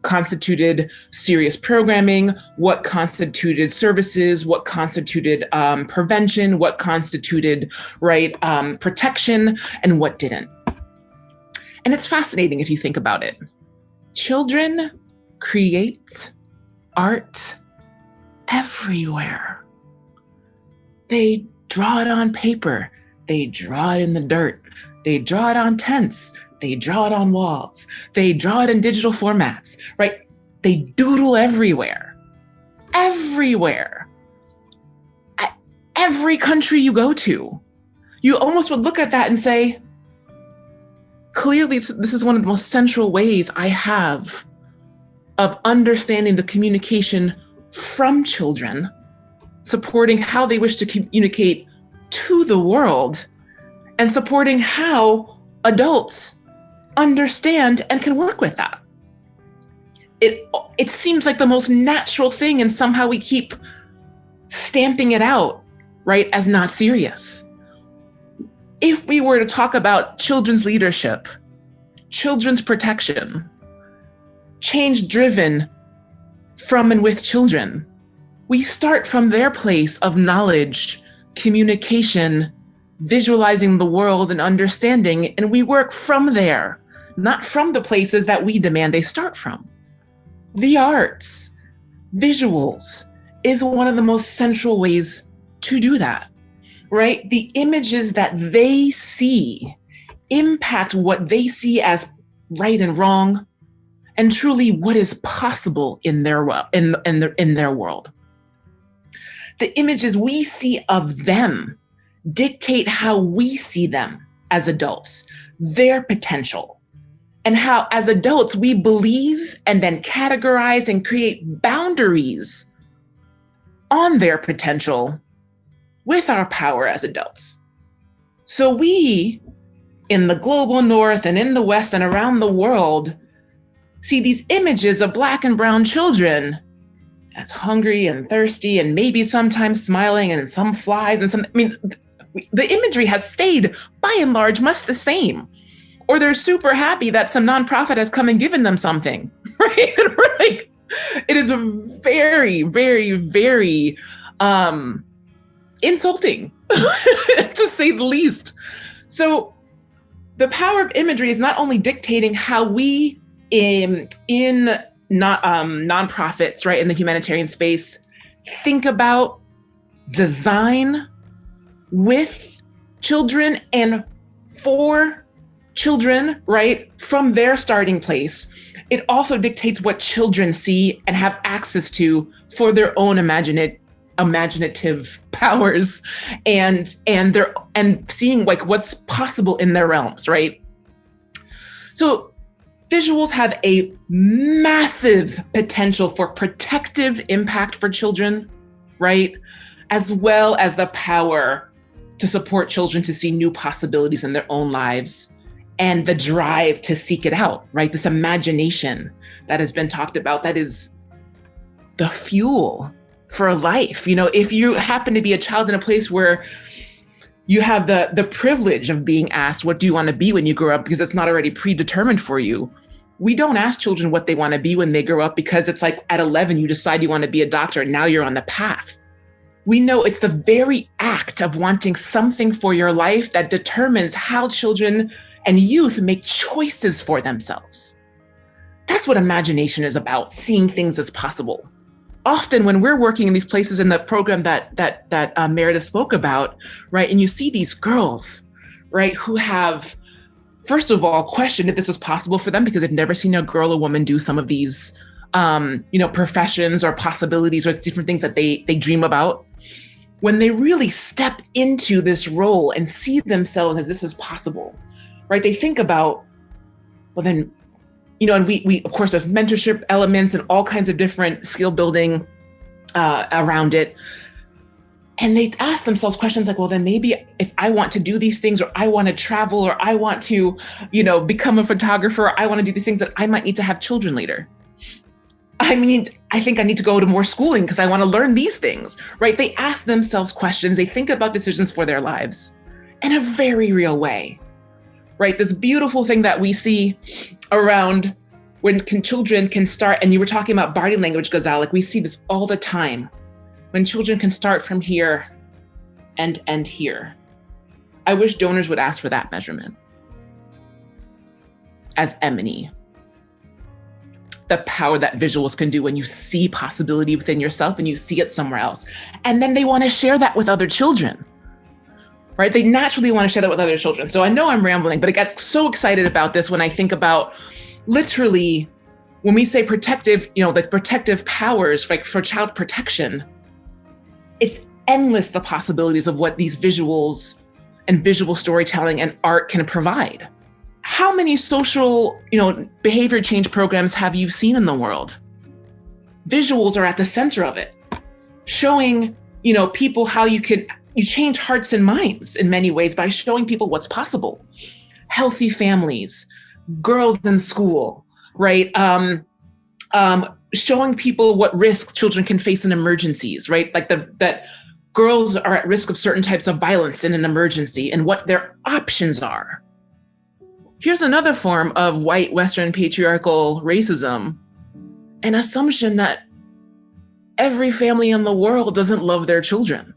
constituted serious programming, what constituted services, what constituted prevention, what constituted, right, protection, and what didn't. And it's fascinating if you think about it. Children create art everywhere. They draw it on paper. They draw it in the dirt. They draw it on tents. They draw it on walls. They draw it in digital formats, right? They doodle everywhere. Everywhere. At every country you go to, you almost would look at that and say, clearly, this is one of the most central ways I have of understanding the communication from children, supporting how they wish to communicate to the world, and supporting how adults understand and can work with that. It seems like the most natural thing, and somehow we keep stamping it out, right, as not serious. If we were to talk about children's leadership, children's protection, change driven from and with children, we start from their place of knowledge, communication, visualizing the world and understanding, and we work from there, not from the places that we demand they start from. The arts, visuals, is one of the most central ways to do that. Right? The images that they see impact what they see as right and wrong, and truly what is possible in their world. The images we see of them dictate how we see them as adults, their potential, and how as adults we believe and then categorize and create boundaries on their potential with our power as adults. So we, in the global north and in the West and around the world, see these images of Black and brown children as hungry and thirsty and maybe sometimes smiling and some flies and the imagery has stayed by and large much the same. Or they're super happy that some nonprofit has come and given them something, right? Like, it is a very, very, very, insulting, to say the least. So the power of imagery is not only dictating how we in nonprofits, right, in the humanitarian space, think about design with children and for children, right, from their starting place. It also dictates what children see and have access to for their own imaginative powers and seeing like what's possible in their realms, right? So visuals have a massive potential for protective impact for children, right? As well as the power to support children to see new possibilities in their own lives and the drive to seek it out, right? This imagination that has been talked about, that is the fuel for life. You know, if you happen to be a child in a place where you have the privilege of being asked, what do you want to be when you grow up? Because it's not already predetermined for you. We don't ask children what they want to be when they grow up because it's like at 11, you decide you want to be a doctor and now you're on the path. We know it's the very act of wanting something for your life that determines how children and youth make choices for themselves. That's what imagination is about, seeing things as possible. Often when we're working in these places in the program that Meredith spoke about, right, and you see these girls, right, who have, first of all, questioned if this was possible for them because they've never seen a girl or woman do some of these, professions or possibilities or different things that they dream about. When they really step into this role and see themselves as this is possible, right? They think about, well then, and we of course, there's mentorship elements and all kinds of different skill building around it. And they ask themselves questions like, well, then maybe if I want to do these things, or I want to travel, or I want to, become a photographer, or I want to do these things, that I might need to have children later. I mean, I think I need to go to more schooling because I want to learn these things, right? They ask themselves questions. They think about decisions for their lives in a very real way, right? This beautiful thing that we see around when children can start, and you were talking about body language, Galuh, like we see this all the time. When children can start from here and end here. I wish donors would ask for that measurement as M&E. The power that visuals can do when you see possibility within yourself and you see it somewhere else. And then they want to share that with other children, right? They naturally want to share that with other children. So I know I'm rambling, but I got so excited about this when I think about literally, when we say protective, the protective powers, like for child protection, it's endless, the possibilities of what these visuals and visual storytelling and art can provide. How many social, behavior change programs have you seen in the world? Visuals are at the center of it, showing, people how you change hearts and minds in many ways by showing people what's possible. Healthy families, girls in school, right? Showing people what risk children can face in emergencies, right? Like that girls are at risk of certain types of violence in an emergency and what their options are. Here's another form of white Western patriarchal racism, an assumption that every family in the world doesn't love their children.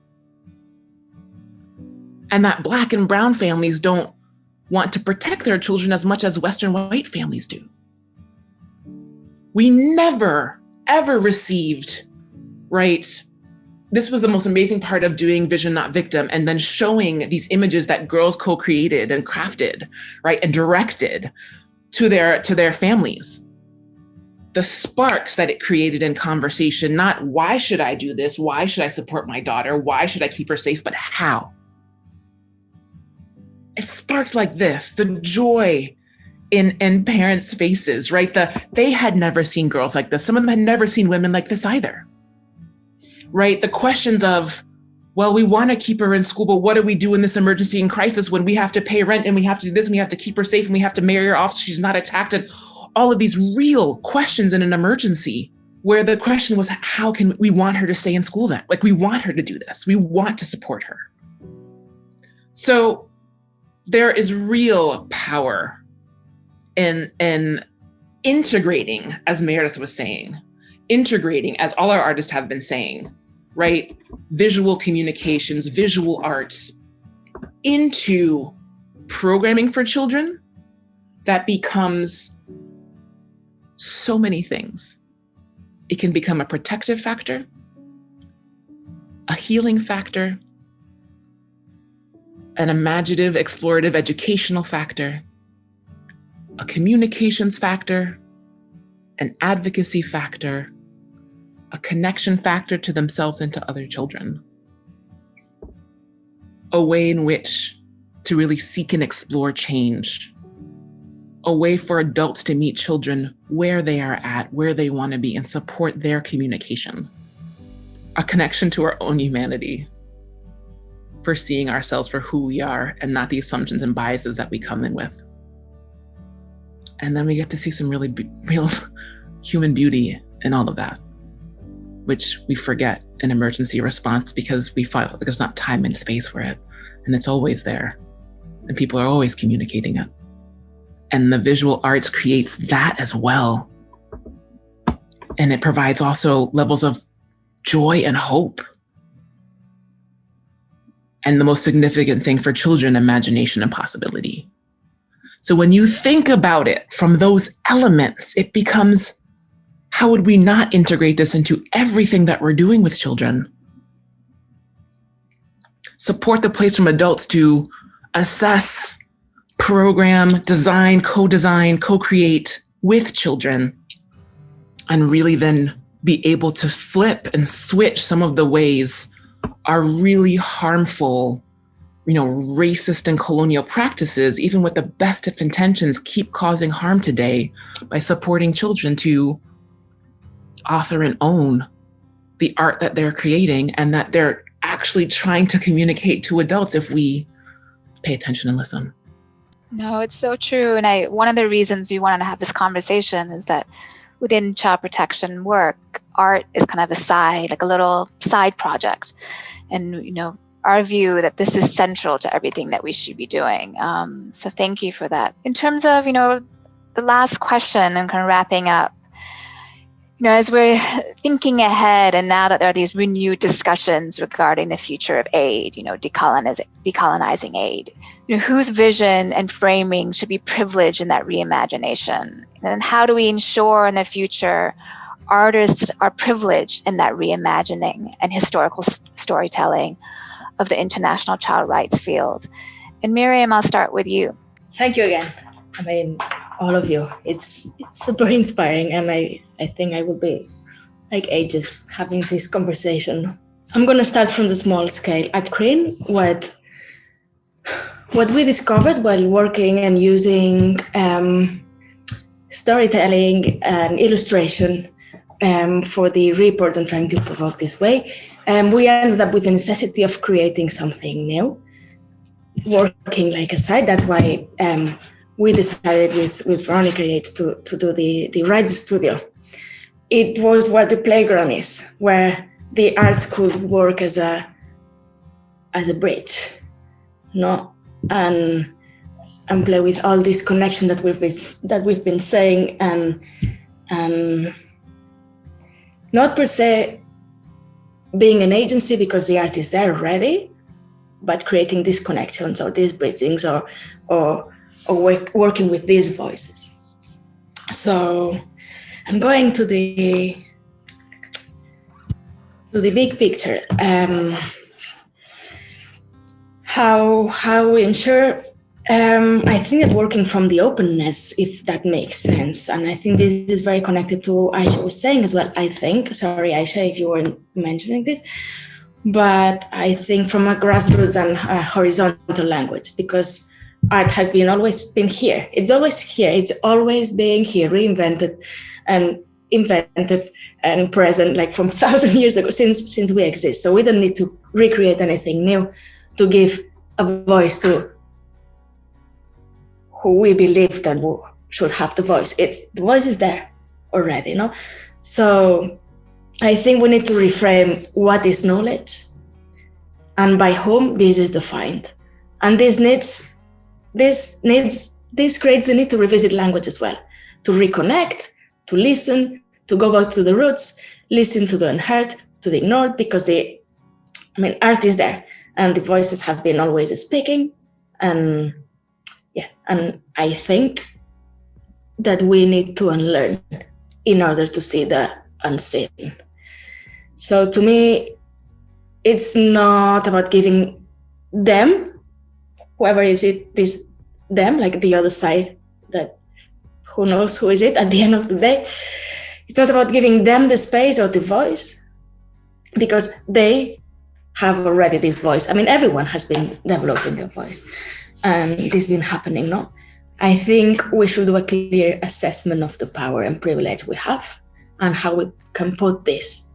And that Black and brown families don't want to protect their children as much as Western white families do. We never, ever received, right? This was the most amazing part of doing Vision Not Victim, and then showing these images that girls co-created and crafted, right? And directed to their families. The sparks that it created in conversation, not why should I do this? Why should I support my daughter? Why should I keep her safe? But how? It sparked like this, the joy in parents' faces, right? They had never seen girls like this. Some of them had never seen women like this either, right? The questions of, well, we want to keep her in school, but what do we do in this emergency and crisis when we have to pay rent and we have to do this and we have to keep her safe and we have to marry her off so she's not attacked, and all of these real questions in an emergency, where the question was, how can we want her to stay in school then? Like, we want her to do this. We want to support her. So there is real power in integrating, as Meredith was saying, integrating, as all our artists have been saying, right? Visual communications, visual arts into programming for children that becomes so many things. It can become a protective factor, a healing factor, an imaginative, explorative, educational factor, a communications factor, an advocacy factor, a connection factor to themselves and to other children. A way in which to really seek and explore change. A way for adults to meet children where they are at, where they want to be, and support their communication. A connection to our own humanity, for seeing ourselves for who we are and not the assumptions and biases that we come in with. And then we get to see some really real human beauty in all of that, which we forget in emergency response because we feel like there's not time and space for it. And it's always there. And people are always communicating it. and the visual arts creates that as well. And it provides also levels of joy and hope. And the most significant thing for children, imagination and possibility. So when you think about it from those elements, it becomes, how would we not integrate this into everything that we're doing with children? Support the place from adults to assess, program, design, co-create with children, and really then be able to flip and switch some of the ways our really harmful, racist and colonial practices, even with the best of intentions, keep causing harm today by supporting children to author and own the art that they're creating and that they're actually trying to communicate to adults if we pay attention and listen. No, it's so true. And one of the reasons we wanted to have this conversation is that within child protection work, art is kind of a little side project. And, our view that this is central to everything that we should be doing. So thank you for that. In terms of, the last question and kind of wrapping up, as we're thinking ahead and now that there are these renewed discussions regarding the future of aid, decolonizing aid, whose vision and framing should be privileged in that reimagination? And how do we ensure in the future artists are privileged in that reimagining and historical storytelling of the international child rights field? And Miriam, I'll start with you. Thank you again. All of you. It's super inspiring, and I think I will be like ages having this conversation. I'm going to start from the small scale. At CRIN, what we discovered while working and using storytelling and illustration for the reports and trying to provoke this way, we ended up with the necessity of creating something new, working like a site. That's why we decided with Veronica Yates to do the Rights Studio. It was where the playground is, where the arts could work as a bridge, and play with all this connection that we've been saying, and not per se being an agency because the art is there already, but creating these connections or these bridgings or working with these voices. So I'm going to the big picture. How we ensure, I think that working from the openness, if that makes sense. And I think this is very connected to what Aisha was saying as well, I think. Sorry, Aisha, if you weren't mentioning this. But I think from a grassroots and horizontal language, because art has always been here. It's always here. It's always being here, reinvented and invented and present, like from 1,000 years ago, since we exist. So we don't need to recreate anything new to give a voice to who we believe that should have the voice. The voice is there already, So I think we need to reframe what is knowledge and by whom this is defined. And this creates the need to revisit language as well, to reconnect, to listen, to go back to the roots, listen to the unheard, to the ignored, because art is there and the voices have been always speaking. And I think that we need to unlearn in order to see the unseen. So to me, it's not about giving them, whoever is it, them, like the other side, that who knows who is it at the end of the day. It's not about giving them the space or the voice, because they have already this voice. Everyone has been developing their voice, and this has been happening, I think we should do a clear assessment of the power and privilege we have and how we can put this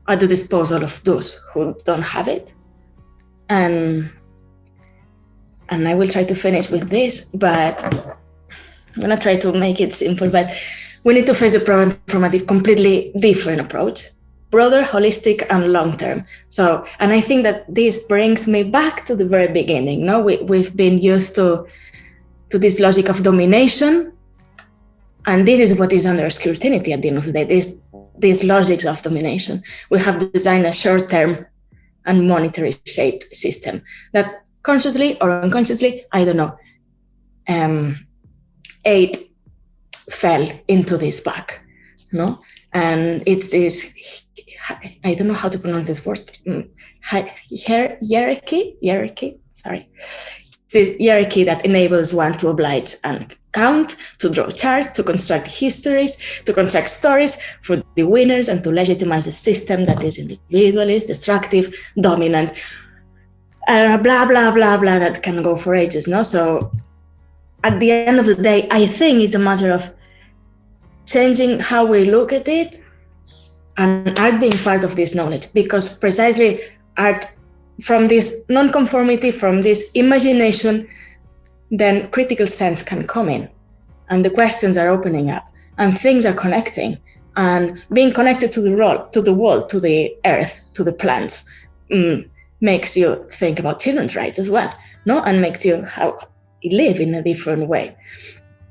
at the disposal of those who don't have it. And I will try to finish with this, but I'm going to try to make it simple. But we need to face the problem from a completely different approach, broader, holistic, and long-term. So, and I think that this brings me back to the very beginning. We've been used to to this logic of domination. And this is what is under scrutiny at the end of the day, these logics of domination. We have designed a short-term and monetary shaped system that consciously or unconsciously, I don't know, aid fell into this bag, no? And it's this, I don't know how to pronounce this word, hierarchy, sorry. It's this hierarchy that enables one to oblige and count, to draw charts, to construct histories, to construct stories for the winners, and to legitimize a system that is individualist, destructive, dominant, blah, blah, blah, blah, that can go for ages, no? So at the end of the day, I think it's a matter of changing how we look at it, and art being part of this knowledge, because precisely art, from this non-conformity, from this imagination, then critical sense can come in, and the questions are opening up, and things are connecting, and being connected to the world, to the earth, to the plants, makes you think about children's rights as well, no? And makes you live in a different way.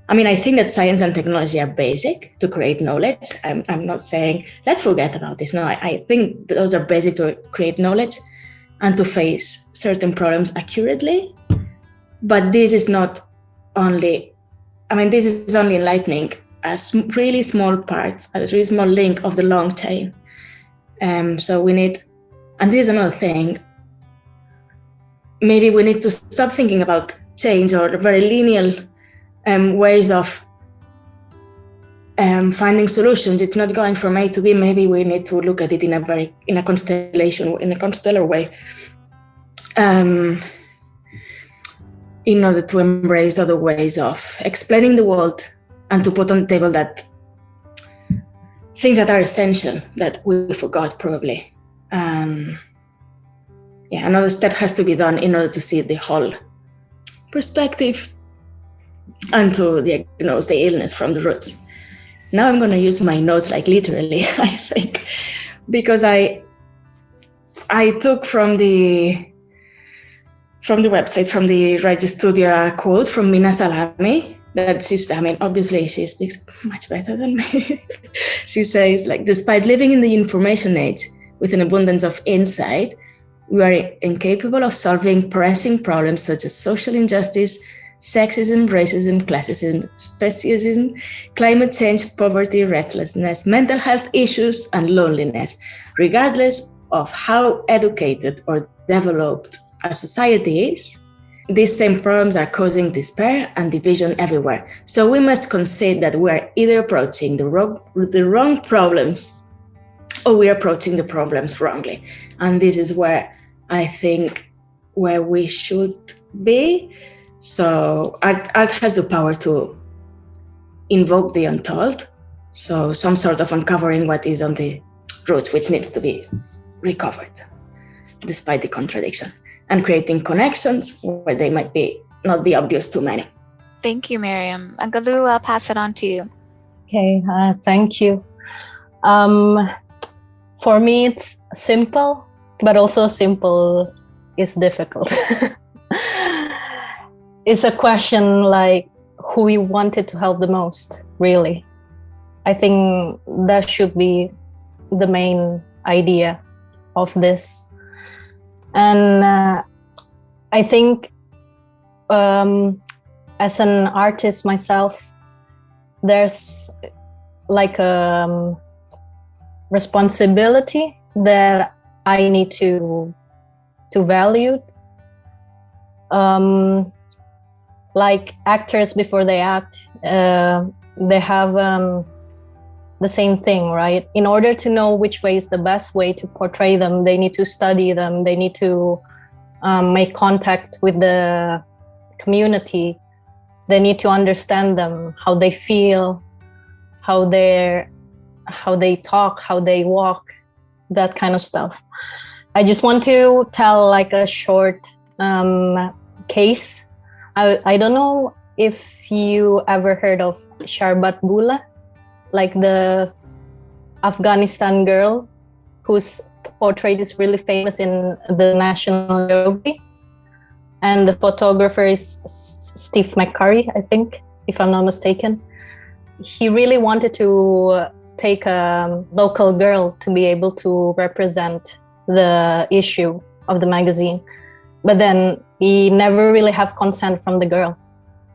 I mean, I think that science and technology are basic to create knowledge. I'm not saying let's forget about this. No, I think those are basic to create knowledge and to face certain problems accurately. But this is not only, I mean, this is only enlightening a really small part, a really small link of the long chain. So we need, and this is another thing, maybe we need to stop thinking about change or very linear ways of finding solutions. It's not going from A to B. Maybe we need to look at it in a constellar way, in order to embrace other ways of explaining the world, and to put on the table that things that are essential that we forgot probably. Another step has to be done in order to see the whole perspective and to diagnose the illness from the roots. Now I'm going to use my notes like literally, I think, because I took from the website, from the Right Studio quote from Mina Salami, that she's, I mean, obviously she speaks much better than me. She says, like, despite living in the information age with an abundance of insight, we are incapable of solving pressing problems such as social injustice, sexism, racism, classism, speciesism, climate change, poverty, restlessness, mental health issues, and loneliness, regardless of how educated or developed a society is. These same problems are causing despair and division everywhere. So we must concede that we are either approaching the wrong problems, or we are approaching the problems wrongly. And this is where I think where we should be. So art has the power to invoke the untold. So some sort of uncovering what is on the roots, which needs to be recovered, despite the contradiction, and creating connections where they might not be obvious to many. Thank you, Miriam. And Galuh, I'll pass it on to you. Okay, thank you. For me, it's simple, but also simple is difficult. It's a question like who we wanted to help the most, really. I think that should be the main idea of this. And I think as an artist myself, there's like a responsibility that I need to value. Like actors before they act, they have the same thing, right? In order to know which way is the best way to portray them, they need to study them, they need to make contact with the community, they need to understand them, how they feel, how they talk, how they walk, that kind of stuff. I just want to tell like a short case. I don't know if you ever heard of Sharbat Gula, like the Afghanistan girl whose portrait is really famous in the National Geography. and the photographer is Steve McCurry, I think, if I'm not mistaken. He really wanted to take a local girl to be able to represent the issue of the magazine, but then he never really have consent from the girl.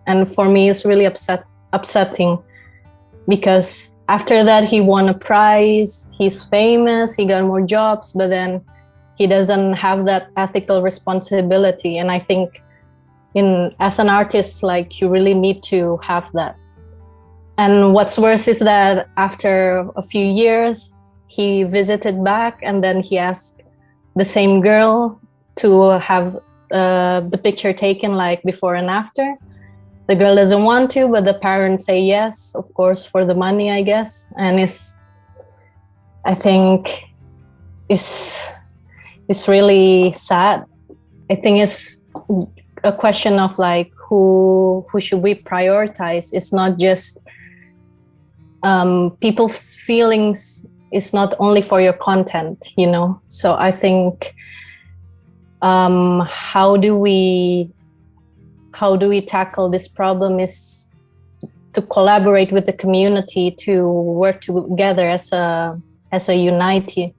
And for me, it's really upsetting, because after that, he won a prize, he's famous, he got more jobs, but then he doesn't have that ethical responsibility. And I think as an artist, like, you really need to have that. And what's worse is that after a few years, he visited back, and then he asked the same girl to have the picture taken, like, before and after. The girl doesn't want to, but the parents say yes, of course, for the money, I guess. And I think it's really sad. I think it's a question of, like, who should we prioritize? It's not just people's feelings. It's not only for your content, you know? So I think, how do we tackle this problem is to collaborate with the community, to work together as a unity.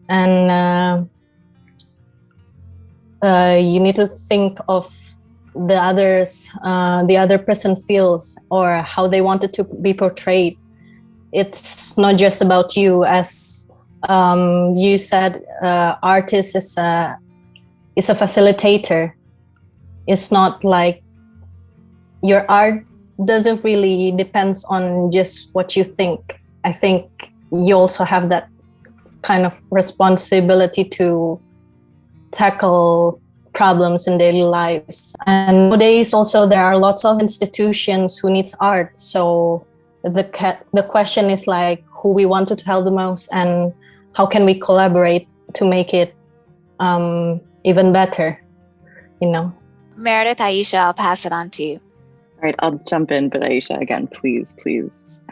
And you need to think of the other person feels, or how they wanted to be portrayed. It's not just about you. As you said, artist is a facilitator. It's not like your art doesn't really depends on just what you think. I think you also have that kind of responsibility to tackle problems in daily lives. And nowadays also there are lots of institutions who needs art. So the question is, like, who we wanted to help the most, and how can we collaborate to make it even better, you know? Meredith, Aisha, I'll pass it on to you. All right, I'll jump in, but Aisha, again, please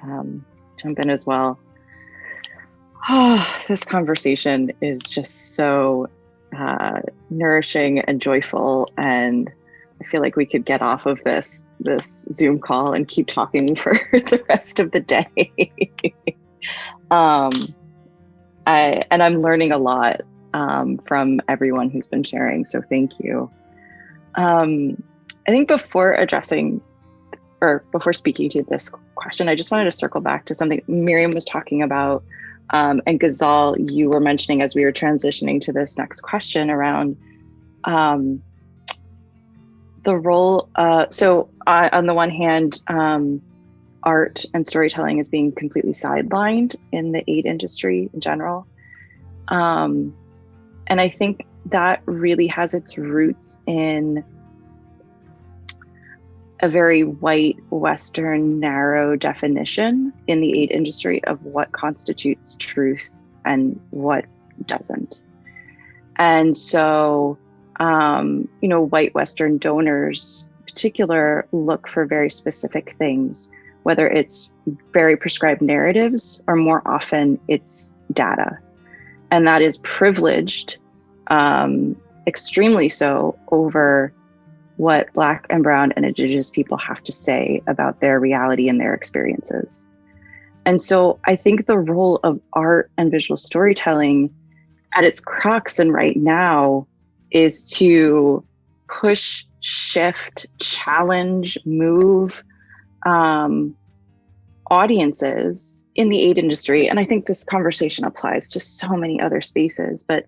jump in as well. Oh, this conversation is just so nourishing and joyful, and I feel like we could get off of this Zoom call and keep talking for the rest of the day. I'm learning a lot from everyone who's been sharing, so thank you. I think before speaking to this question, I just wanted to circle back to something Miriam was talking about, and Ghazal, you were mentioning as we were transitioning to this next question around the role. So on the one hand, art and storytelling is being completely sidelined in the aid industry in general. And I think that really has its roots in a very white, Western, narrow definition in the aid industry of what constitutes truth and what doesn't. And so, white Western donors in particular look for very specific things, whether it's very prescribed narratives or more often it's data. And that is privileged, extremely so, over what Black and Brown and Indigenous people have to say about their reality and their experiences. And so I think the role of art and visual storytelling at its crux and right now is to push, shift, challenge, move audiences in the aid industry. And I think this conversation applies to so many other spaces, but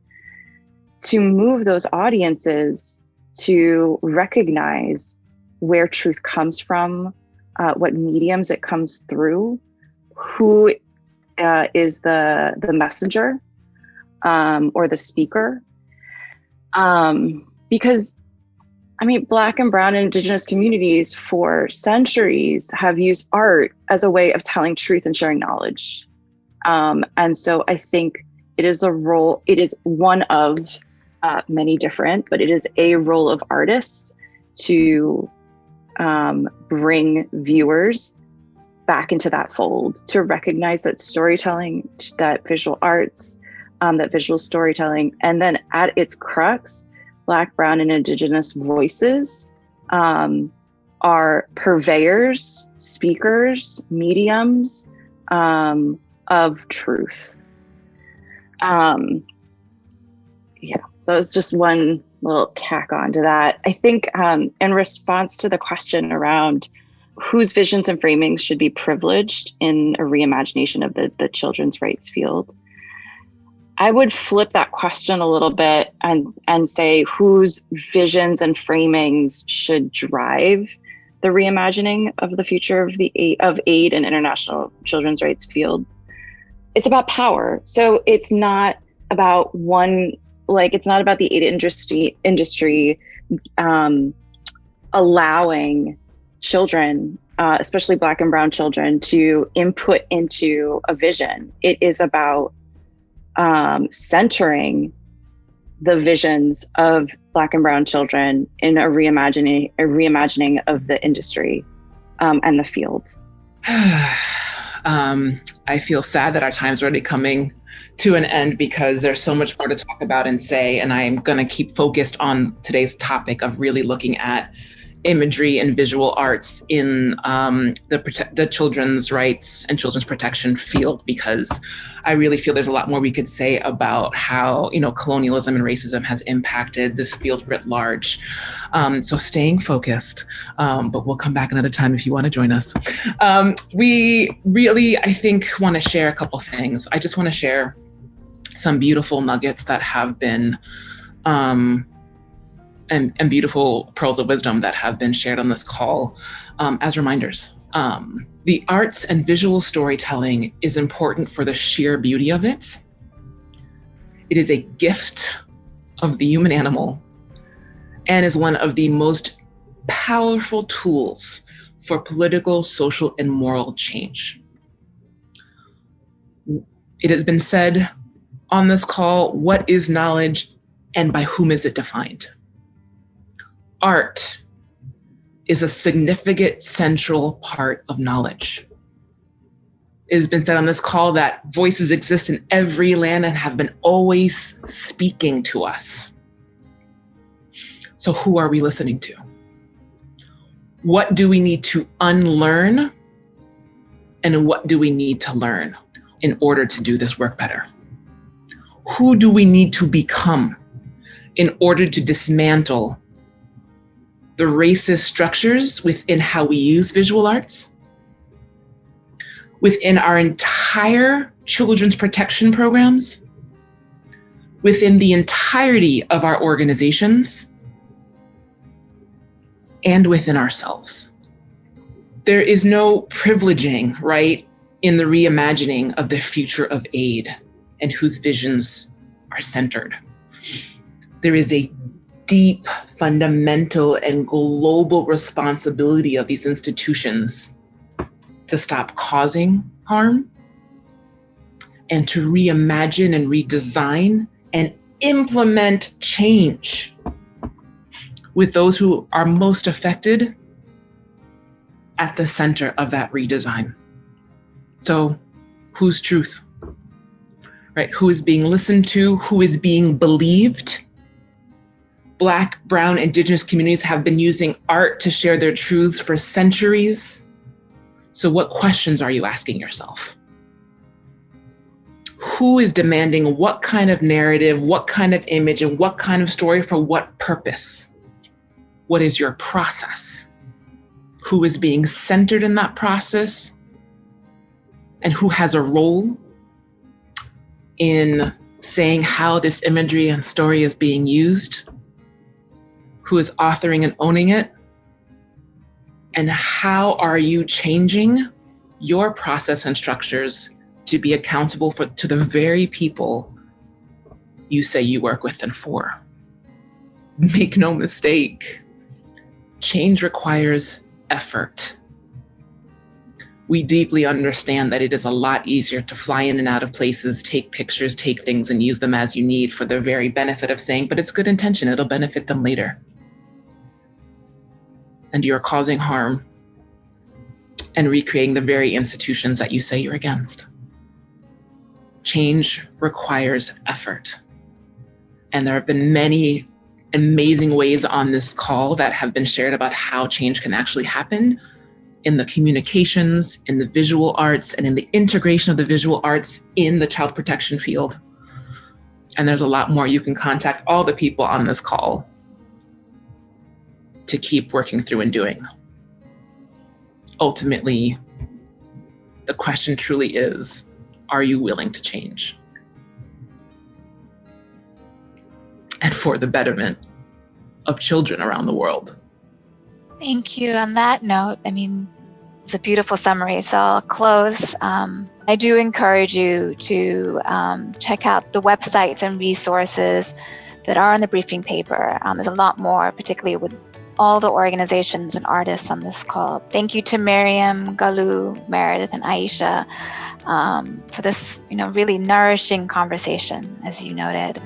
to move those audiences to recognize where truth comes from, what mediums it comes through, who is the messenger or the speaker. Because, Black and Brown and Indigenous communities for centuries have used art as a way of telling truth and sharing knowledge. And so I think it is one of many different, but it is a role of artists to bring viewers back into that fold, to recognize that storytelling, that visual arts, that visual storytelling, and then at its crux, Black, Brown, and Indigenous voices are purveyors, speakers, mediums of truth. So it's just one little tack on to that. I think in response to the question around whose visions and framings should be privileged in a reimagination of the children's rights field, I would flip that question a little bit and say whose visions and framings should drive the reimagining of the future of aid and international children's rights field. It's about power. So it's not about it's not about the aid industry allowing children, especially Black and Brown children, to input into a vision. It is about centering the visions of Black and Brown children in a reimagining of the industry and the field. I feel sad that our time's already coming to an end because there's so much more to talk about and say, and I'm going to keep focused on today's topic of really looking at imagery and visual arts in the children's rights and children's protection field, because I really feel there's a lot more we could say about how, colonialism and racism has impacted this field writ large. So staying focused, but we'll come back another time if you want to join us. We really, I think, want to share a couple things. I just want to share some beautiful nuggets that have been and beautiful pearls of wisdom that have been shared on this call as reminders. The arts and visual storytelling is important for the sheer beauty of it. It is a gift of the human animal and is one of the most powerful tools for political, social, and moral change. It has been said on this call, what is knowledge and by whom is it defined? Art is a significant central part of knowledge. It has been said on this call that voices exist in every land and have been always speaking to us. So who are we listening to? What do we need to unlearn? And what do we need to learn in order to do this work better? Who do we need to become in order to dismantle the racist structures within how we use visual arts, within our entire children's protection programs, within the entirety of our organizations, and within ourselves? There is no privileging, right, in the reimagining of the future of aid and whose visions are centered. There is a deep, fundamental, and global responsibility of these institutions to stop causing harm and to reimagine and redesign and implement change with those who are most affected at the center of that redesign. So whose truth, right? Who is being listened to? Who is being believed? Black, Brown, Indigenous communities have been using art to share their truths for centuries. So what questions are you asking yourself? Who is demanding what kind of narrative, what kind of image, and what kind of story for what purpose? What is your process? Who is being centered in that process? And who has a role in saying how this imagery and story is being used? Who is authoring and owning it? And how are you changing your process and structures to be accountable to the very people you say you work with and for? Make no mistake, change requires effort. We deeply understand that it is a lot easier to fly in and out of places, take pictures, take things and use them as you need for the very benefit of saying, but it's good intention, it'll benefit them later. And you're causing harm and recreating the very institutions that you say you're against. Change requires effort. And there have been many amazing ways on this call that have been shared about how change can actually happen in the communications, in the visual arts, and in the integration of the visual arts in the child protection field. And there's a lot more. You can contact all the people on this call to keep working through and doing. Ultimately, the question truly is, are you willing to change? And for the betterment of children around the world. Thank you. On that note, it's a beautiful summary. So I'll close. I do encourage you to check out the websites and resources that are in the briefing paper. There's a lot more, particularly with all the organizations and artists on this call. Thank you to Miriam, Galuh, Meredith, and Aisha for this, really nourishing conversation, as you noted.